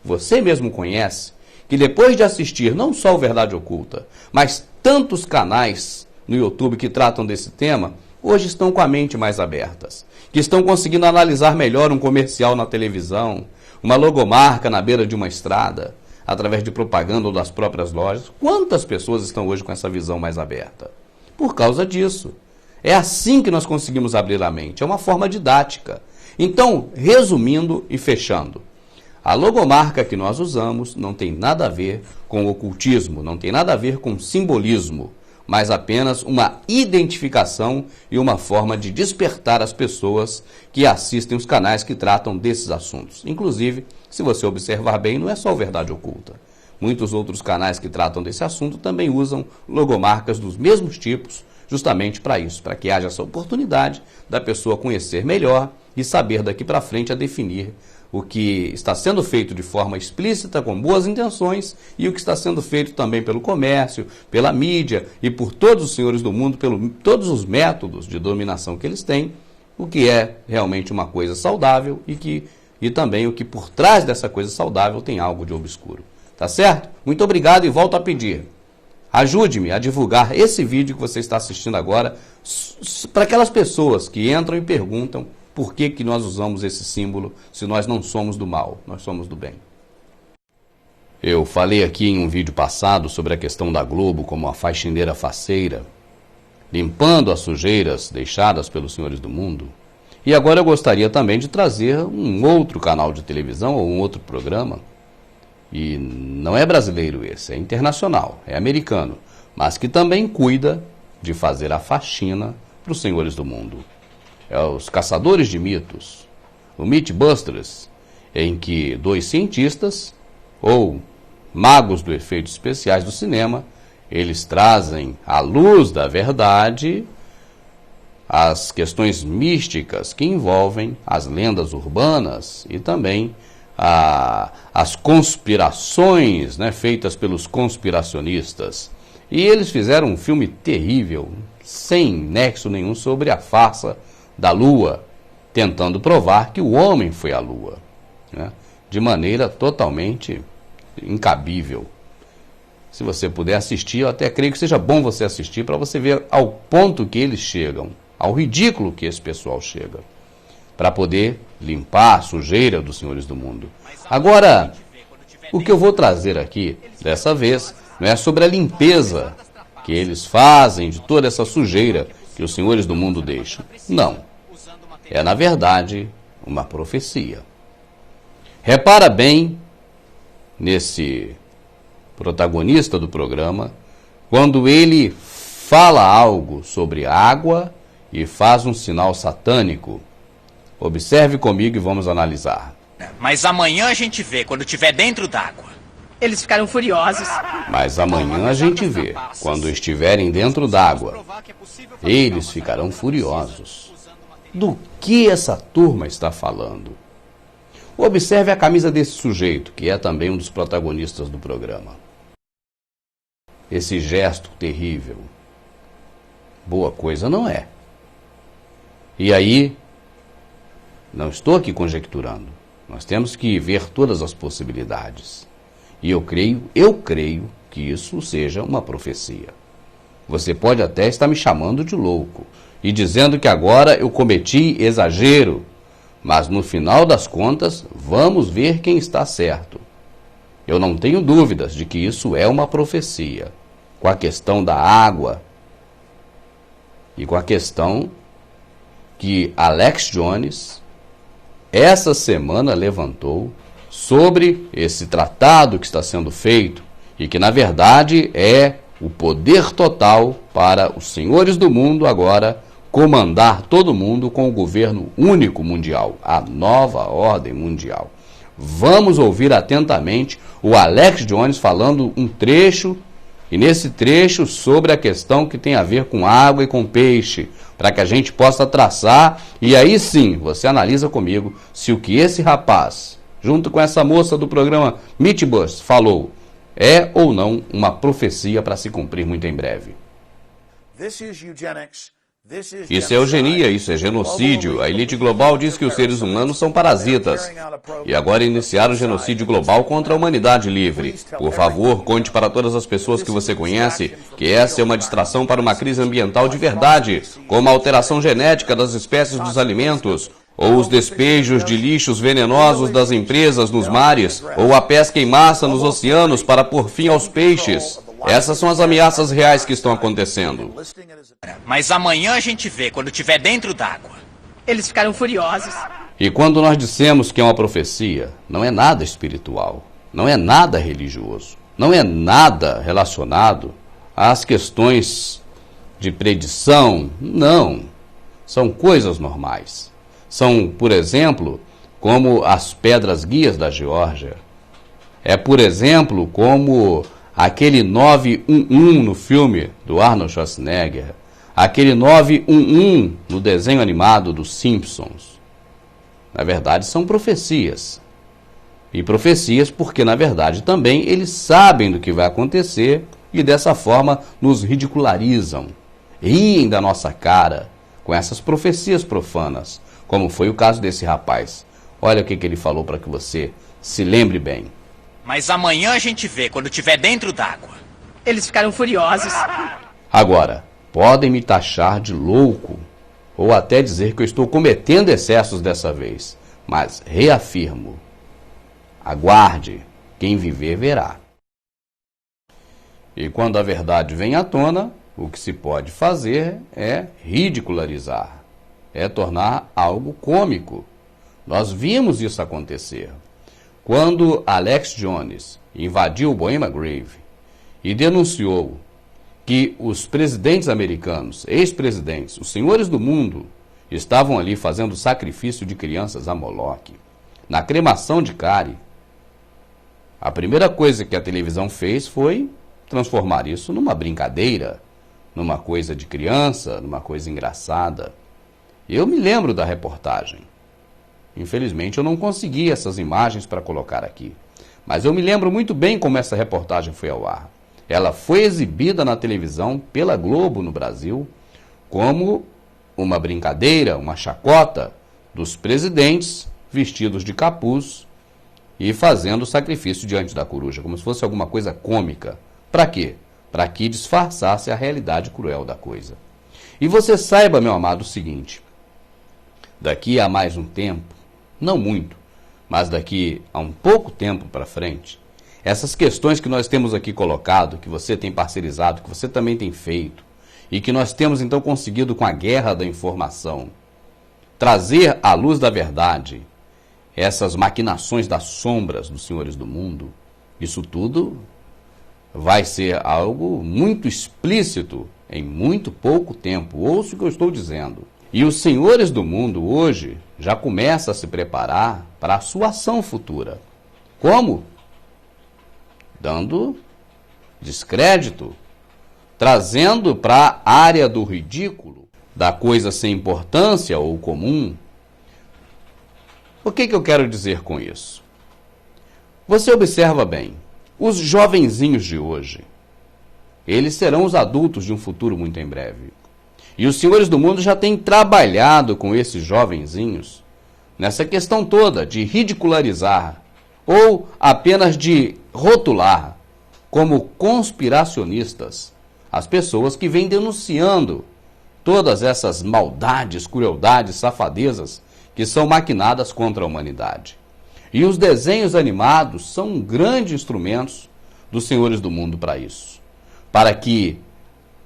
você mesmo conhece que depois de assistir não só o Verdade Oculta, mas tantos canais no YouTube que tratam desse tema, hoje estão com a mente mais abertas, que estão conseguindo analisar melhor um comercial na televisão, uma logomarca na beira de uma estrada, através de propaganda ou das próprias lojas? Quantas pessoas estão hoje com essa visão mais aberta? Por causa disso. É assim que nós conseguimos abrir a mente, é uma forma didática. Então, resumindo e fechando, a logomarca que nós usamos não tem nada a ver com ocultismo, não tem nada a ver com simbolismo, mas apenas uma identificação e uma forma de despertar as pessoas que assistem os canais que tratam desses assuntos. Inclusive, se você observar bem, não é só o Verdade Oculta. Muitos outros canais que tratam desse assunto também usam logomarcas dos mesmos tipos, justamente para isso, para que haja essa oportunidade da pessoa conhecer melhor e saber daqui para frente a definir o que está sendo feito de forma explícita, com boas intenções, e o que está sendo feito também pelo comércio, pela mídia e por todos os senhores do mundo, todos os métodos de dominação que eles têm, o que é realmente uma coisa saudável e também o que por trás dessa coisa saudável tem algo de obscuro. Tá certo? Muito obrigado e volto a pedir. Ajude-me a divulgar esse vídeo que você está assistindo agora para aquelas pessoas que entram e perguntam por que nós usamos esse símbolo se nós não somos do mal, nós somos do bem. Eu falei aqui em um vídeo passado sobre a questão da Globo como a faxineira faceira, limpando as sujeiras deixadas pelos senhores do mundo. E agora eu gostaria também de trazer um outro canal de televisão ou um outro programa. E não é brasileiro esse, é internacional, é americano, mas que também cuida de fazer a faxina para os senhores do mundo. É os Caçadores de Mitos, o Mythbusters, em que 2 cientistas, ou magos do efeitos especiais do cinema, eles trazem à luz da verdade as questões místicas que envolvem as lendas urbanas e também as conspirações, né, feitas pelos conspiracionistas. E eles fizeram um filme terrível, sem nexo nenhum, sobre a farsa da Lua, tentando provar que o homem foi à Lua, né, de maneira totalmente incabível. Se você puder assistir, eu até creio que seja bom você assistir para você ver ao ponto que eles chegam, ao ridículo que esse pessoal chega, para poder limpar a sujeira dos senhores do mundo. Agora, o que eu vou trazer aqui, dessa vez, não é sobre a limpeza que eles fazem de toda essa sujeira que os senhores do mundo deixam. Não. É, na verdade, uma profecia. Repara bem nesse protagonista do programa, quando ele fala algo sobre água e faz um sinal satânico. Observe comigo e vamos analisar. Mas amanhã a gente vê, quando estiver dentro d'água. Eles ficaram furiosos. Mas amanhã a gente vê, quando estiverem dentro d'água. Eles ficarão furiosos. Do que essa turma está falando? Observe a camisa desse sujeito, que é também um dos protagonistas do programa. Esse gesto terrível. Boa coisa não é. E aí, não estou aqui conjecturando. Nós temos que ver todas as possibilidades. E eu creio que isso seja uma profecia. Você pode até estar me chamando de louco e dizendo que agora eu cometi exagero. Mas no final das contas, vamos ver quem está certo. Eu não tenho dúvidas de que isso é uma profecia. Com a questão da água e com a questão que Alex Jones, essa semana, levantou sobre esse tratado que está sendo feito e que, na verdade, é o poder total para os senhores do mundo agora comandar todo mundo com o governo único mundial, a nova ordem mundial. Vamos ouvir atentamente o Alex Jones falando um trecho, e nesse trecho sobre a questão que tem a ver com água e com peixe, para que a gente possa traçar, e aí sim, você analisa comigo se o que esse rapaz, junto com essa moça do programa Meatbus, falou, é ou não uma profecia para se cumprir muito em breve. Isso é eugenia, isso é genocídio. A elite global diz que os seres humanos são parasitas. E agora iniciaram um genocídio global contra a humanidade livre. Por favor, conte para todas as pessoas que você conhece que essa é uma distração para uma crise ambiental de verdade, como a alteração genética das espécies dos alimentos, ou os despejos de lixos venenosos das empresas nos mares, ou a pesca em massa nos oceanos para pôr fim aos peixes. Essas são as ameaças reais que estão acontecendo. Mas amanhã a gente vê, quando estiver dentro d'água. Eles ficaram furiosos. E quando nós dissemos que é uma profecia, não é nada espiritual, não é nada religioso, não é nada relacionado às questões de predição, não. São coisas normais. São, por exemplo, como as pedras guias da Geórgia. É, por exemplo, como aquele 911 no filme do Arnold Schwarzenegger, aquele 911 no desenho animado dos Simpsons. Na verdade, são profecias. E profecias porque, na verdade, também eles sabem do que vai acontecer e dessa forma nos ridicularizam. Riem da nossa cara com essas profecias profanas, como foi o caso desse rapaz. Olha o que ele falou para que você se lembre bem. Mas amanhã a gente vê, quando estiver dentro d'água. Eles ficaram furiosos. Agora, podem me taxar de louco, ou até dizer que eu estou cometendo excessos dessa vez. Mas reafirmo, aguarde, quem viver verá. E quando a verdade vem à tona, o que se pode fazer é ridicularizar, é tornar algo cômico. Nós vimos isso acontecer. Quando Alex Jones invadiu Bohema Grove e denunciou que os presidentes americanos, ex-presidentes, os senhores do mundo, estavam ali fazendo sacrifício de crianças a Moloque, na cremação de Cari, a primeira coisa que a televisão fez foi transformar isso numa brincadeira, numa coisa de criança, numa coisa engraçada. Eu me lembro da reportagem. Infelizmente eu não consegui essas imagens para colocar aqui. Mas eu me lembro muito bem como essa reportagem foi ao ar. Ela foi exibida na televisão pela Globo no Brasil como uma brincadeira, uma chacota dos presidentes vestidos de capuz e fazendo sacrifício diante da coruja, como se fosse alguma coisa cômica. Para quê? Para que disfarçasse a realidade cruel da coisa. E você saiba, meu amado, o seguinte: daqui a mais um tempo, não muito, mas daqui a um pouco tempo para frente, essas questões que nós temos aqui colocado, que você tem parcerizado, que você também tem feito, e que nós temos então conseguido com a guerra da informação, trazer à luz da verdade essas maquinações das sombras dos senhores do mundo, isso tudo vai ser algo muito explícito em muito pouco tempo. Ouça o que eu estou dizendo. E os senhores do mundo hoje já começam a se preparar para a sua ação futura. Como? Dando descrédito, trazendo para a área do ridículo, da coisa sem importância ou comum. O que eu quero dizer com isso? Você observa bem, os jovenzinhos de hoje, eles serão os adultos de um futuro muito em breve. E os senhores do mundo já têm trabalhado com esses jovenzinhos nessa questão toda de ridicularizar ou apenas de rotular como conspiracionistas as pessoas que vêm denunciando todas essas maldades, crueldades, safadezas que são maquinadas contra a humanidade. E os desenhos animados são grandes instrumentos dos senhores do mundo para isso. Para que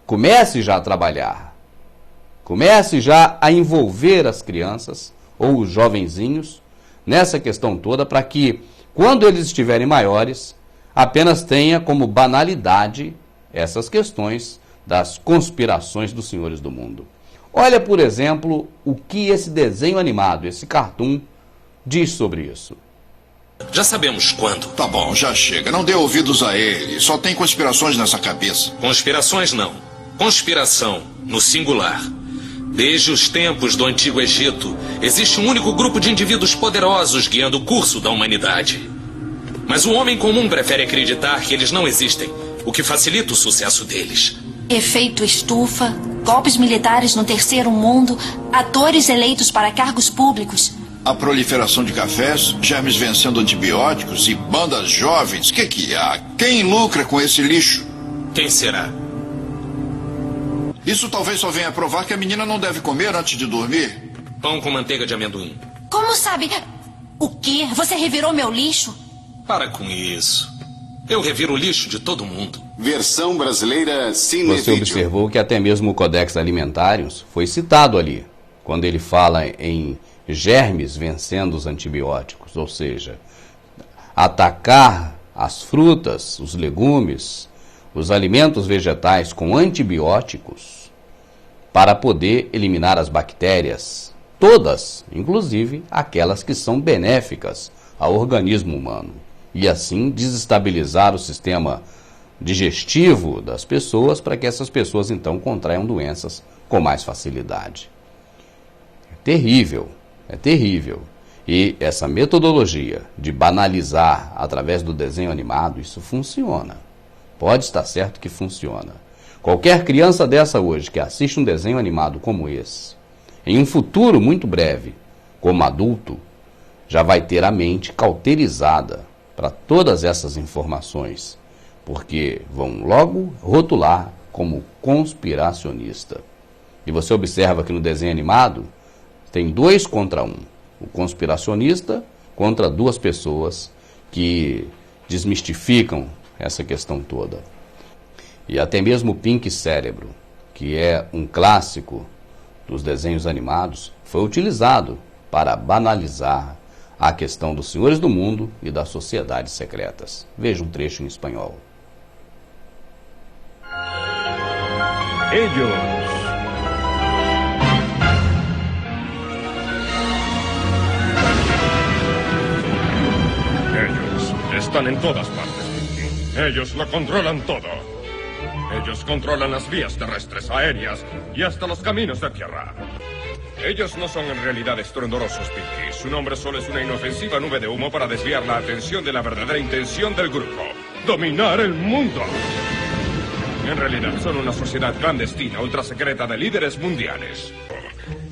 comece já a trabalhar, comece já a envolver as crianças ou os jovenzinhos nessa questão toda, para que, quando eles estiverem maiores, apenas tenha como banalidade essas questões das conspirações dos senhores do mundo. Olha, por exemplo, o que esse desenho animado, esse cartoon, diz sobre isso. Já sabemos quando. Tá bom, já chega. Não dê ouvidos a ele. Só tem conspirações nessa cabeça. Conspirações não. Conspiração, no singular. Desde os tempos do Antigo Egito, existe um único grupo de indivíduos poderosos guiando o curso da humanidade. Mas o homem comum prefere acreditar que eles não existem, o que facilita o sucesso deles. Efeito estufa, golpes militares no terceiro mundo, atores eleitos para cargos públicos. A proliferação de cafés, germes vencendo antibióticos e bandas jovens. Que há? Quem lucra com esse lixo? Quem será? Isso talvez só venha provar que a menina não deve comer antes de dormir. Pão com manteiga de amendoim. Como sabe? O quê? Você revirou meu lixo? Para com isso. Eu reviro o lixo de todo mundo. Versão brasileira Cinevídeo. Você observou que até mesmo o Codex Alimentários foi citado ali, quando ele fala em germes vencendo os antibióticos, ou seja, atacar as frutas, os legumes, os alimentos vegetais com antibióticos para poder eliminar as bactérias, todas, inclusive aquelas que são benéficas ao organismo humano, e assim desestabilizar o sistema digestivo das pessoas para que essas pessoas então contraiam doenças com mais facilidade. É terrível. É terrível. E essa metodologia de banalizar através do desenho animado, isso funciona. Pode estar certo que funciona. Qualquer criança dessa hoje que assiste um desenho animado como esse, em um futuro muito breve, como adulto, já vai ter a mente cauterizada para todas essas informações, porque vão logo rotular como conspiracionista. E você observa que no desenho animado tem 2 contra 1. O conspiracionista contra 2 pessoas que desmistificam essa questão toda. E até mesmo o Pink Cérebro, que é um clássico dos desenhos animados, foi utilizado para banalizar a questão dos senhores do mundo e das sociedades secretas. Veja um trecho em espanhol. Ellos están en todas partes, Pinky. Ellos lo controlan todo. Ellos controlan las vías terrestres, aéreas y hasta los caminos de tierra. Ellos no son en realidad estruendosos, Pinky. Su nombre solo es una inofensiva nube de humo para desviar la atención de la verdadera intención del grupo: dominar el mundo. En realidad son una sociedad clandestina, ultrasecreta de líderes mundiales.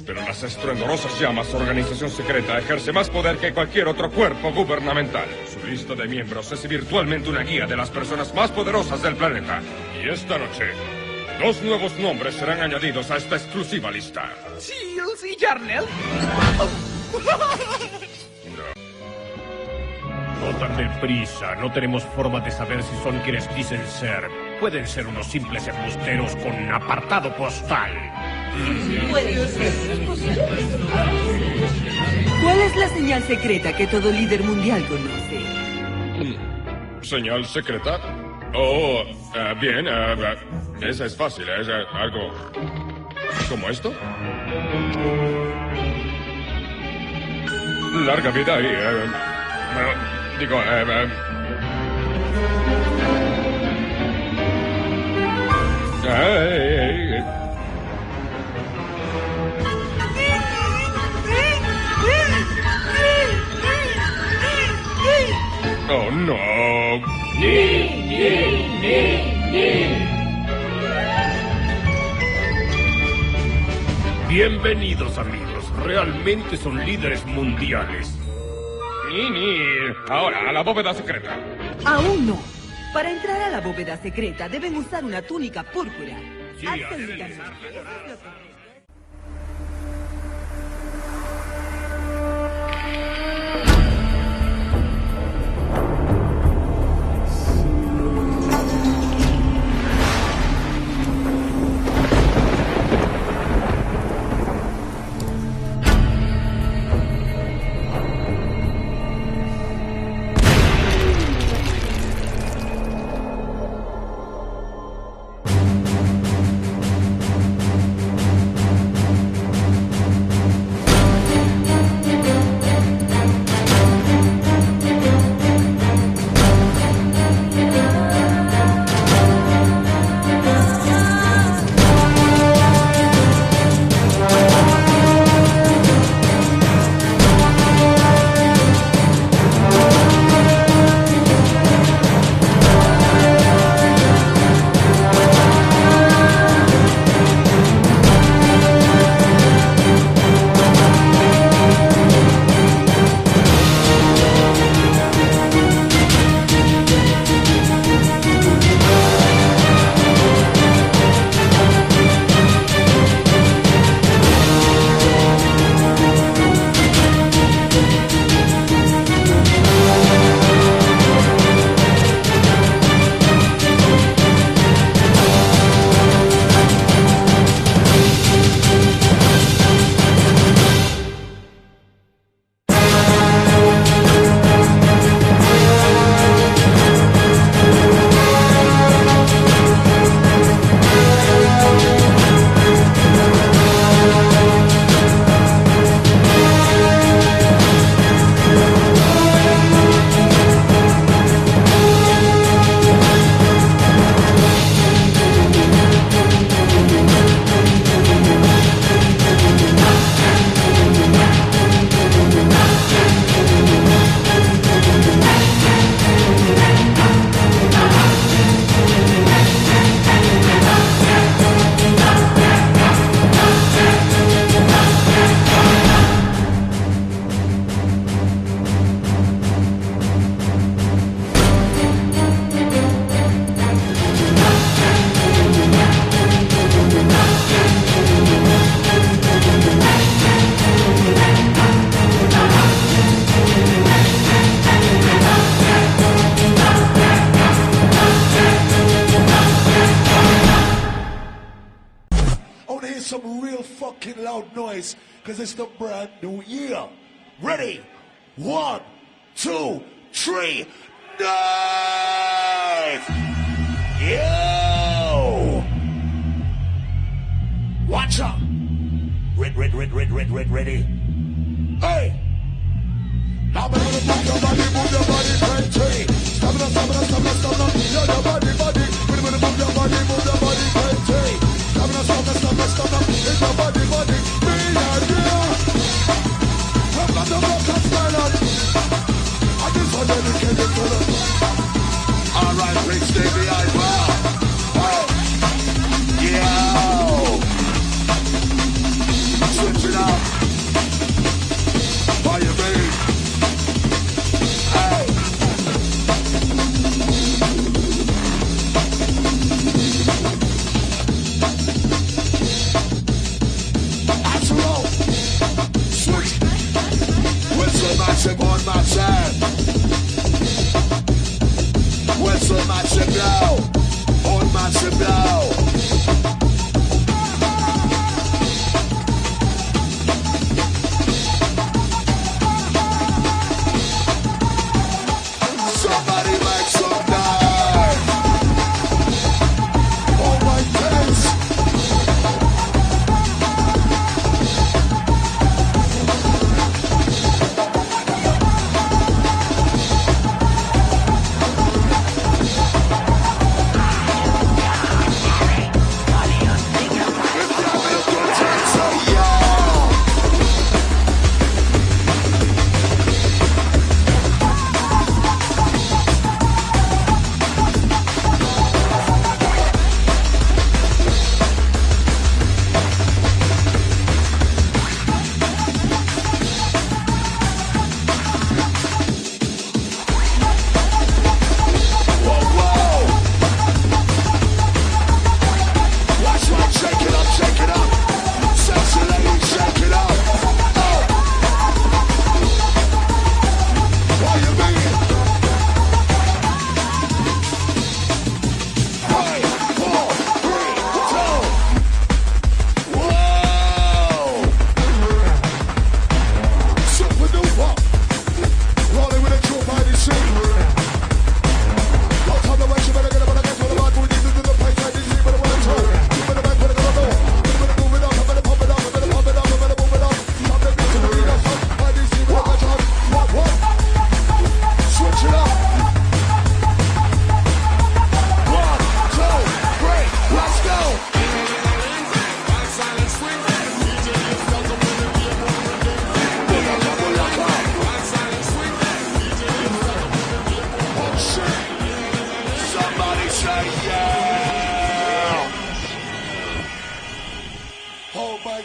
Pero las estruendorosas llamas, su organización secreta, ejerce más poder que cualquier otro cuerpo gubernamental. Su lista de miembros es virtualmente una guía de las personas más poderosas del planeta. Y esta noche, 2 nuevos nombres serán añadidos a esta exclusiva lista. Shields y Jarnell. No tan deprisa, no tenemos forma de saber si son quienes dicen ser. Pueden ser unos simples embusteros con apartado postal. ¿Cuál es la señal secreta que todo líder mundial conoce? ¿Señal secreta? Oh, bien, Esa es fácil, es algo... ¿Como esto? Larga vida y... digo... Oh, no. Bienvenidos, amigos. Realmente son líderes mundiales. Ahora, a la bóveda secreta. Aún no. Para entrar a la bóveda secreta deben usar una túnica púrpura. Sí, Absolutamente. fucking loud noise, because it's the brand new year. Ready? 1, 2, 3, dive! Yo! Watch out! Ready? Hey! Now I'm gonna move your body, crazy. Stamina, move your body, move your body, crazy. Stamina, it's your body, me and you. We've got the broken pilot. I just want to dedicate it to them. Alright, please stay behind. Wow. Yo. Switch it up.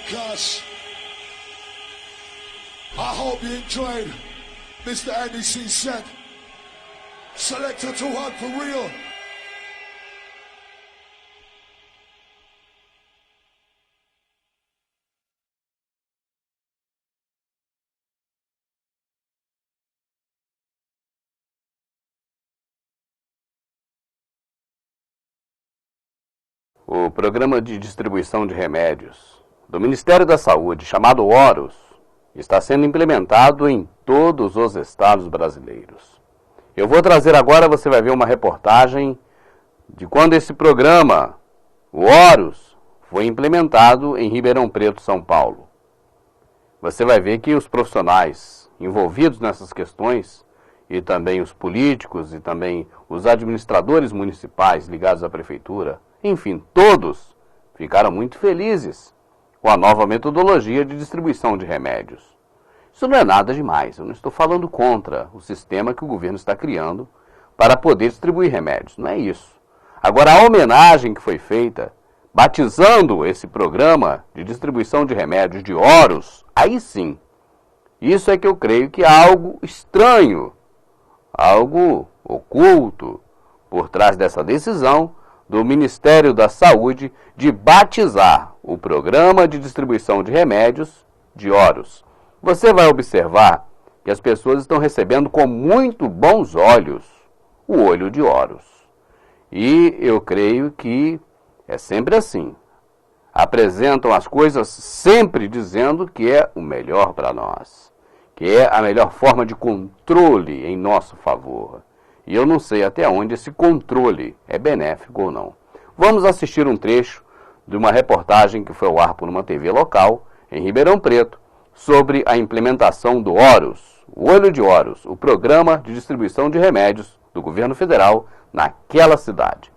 Gosh, I hope you enjoyed Mr. NDC set. Selector too hard for real. O programa de distribuição de remédios do Ministério da Saúde, chamado Horus, está sendo implementado em todos os estados brasileiros. Eu vou trazer agora, você vai ver uma reportagem de quando esse programa, o Horus, foi implementado em Ribeirão Preto, São Paulo. Você vai ver que os profissionais envolvidos nessas questões, e também os políticos, e também os administradores municipais ligados à prefeitura, enfim, todos ficaram muito felizes com a nova metodologia de distribuição de remédios. Isso não é nada demais, eu não estou falando contra o sistema que o governo está criando para poder distribuir remédios, não é isso. Agora, a homenagem que foi feita, batizando esse programa de distribuição de remédios de Horus, aí sim, isso é que eu creio que há algo estranho, algo oculto por trás dessa decisão do Ministério da Saúde de batizar o programa de distribuição de remédios de Horus. Você vai observar que as pessoas estão recebendo com muito bons olhos o olho de Horus. E eu creio que é sempre assim. Apresentam as coisas sempre dizendo que é o melhor para nós, que é a melhor forma de controle em nosso favor. E eu não sei até onde esse controle é benéfico ou não. Vamos assistir um trecho de uma reportagem que foi ao ar por uma TV local, em Ribeirão Preto, sobre a implementação do Horus, o Olho de Horus, o programa de distribuição de remédios do governo federal naquela cidade.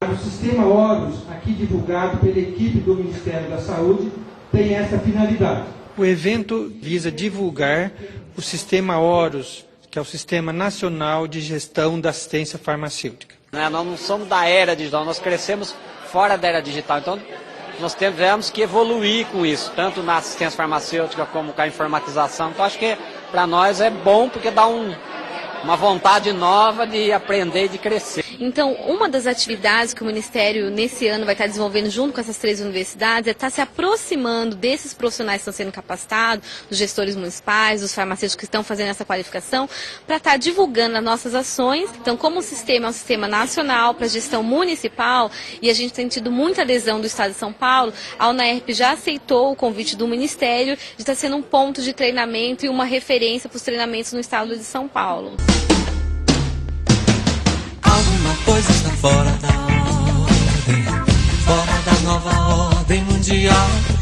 O sistema Horus, aqui divulgado pela equipe do Ministério da Saúde, tem essa finalidade. O evento visa divulgar o sistema Horus, que é o Sistema Nacional de Gestão da Assistência Farmacêutica. Nós não somos da era digital, nós crescemos fora da era digital, então nós tivemos que evoluir com isso, tanto na assistência farmacêutica como com a informatização. Então acho que para nós é bom porque dá uma vontade nova de aprender e de crescer. Então, uma das atividades que o Ministério, nesse ano, vai estar desenvolvendo junto com essas 3 universidades é estar se aproximando desses profissionais que estão sendo capacitados, dos gestores municipais, dos farmacêuticos que estão fazendo essa qualificação, para estar divulgando as nossas ações. Então, como o sistema é um sistema nacional para gestão municipal, e a gente tem tido muita adesão do Estado de São Paulo, a UNAERP já aceitou o convite do Ministério de estar sendo um ponto de treinamento e uma referência para os treinamentos no Estado de São Paulo. Alguma coisa está fora da ordem, fora da nova ordem mundial.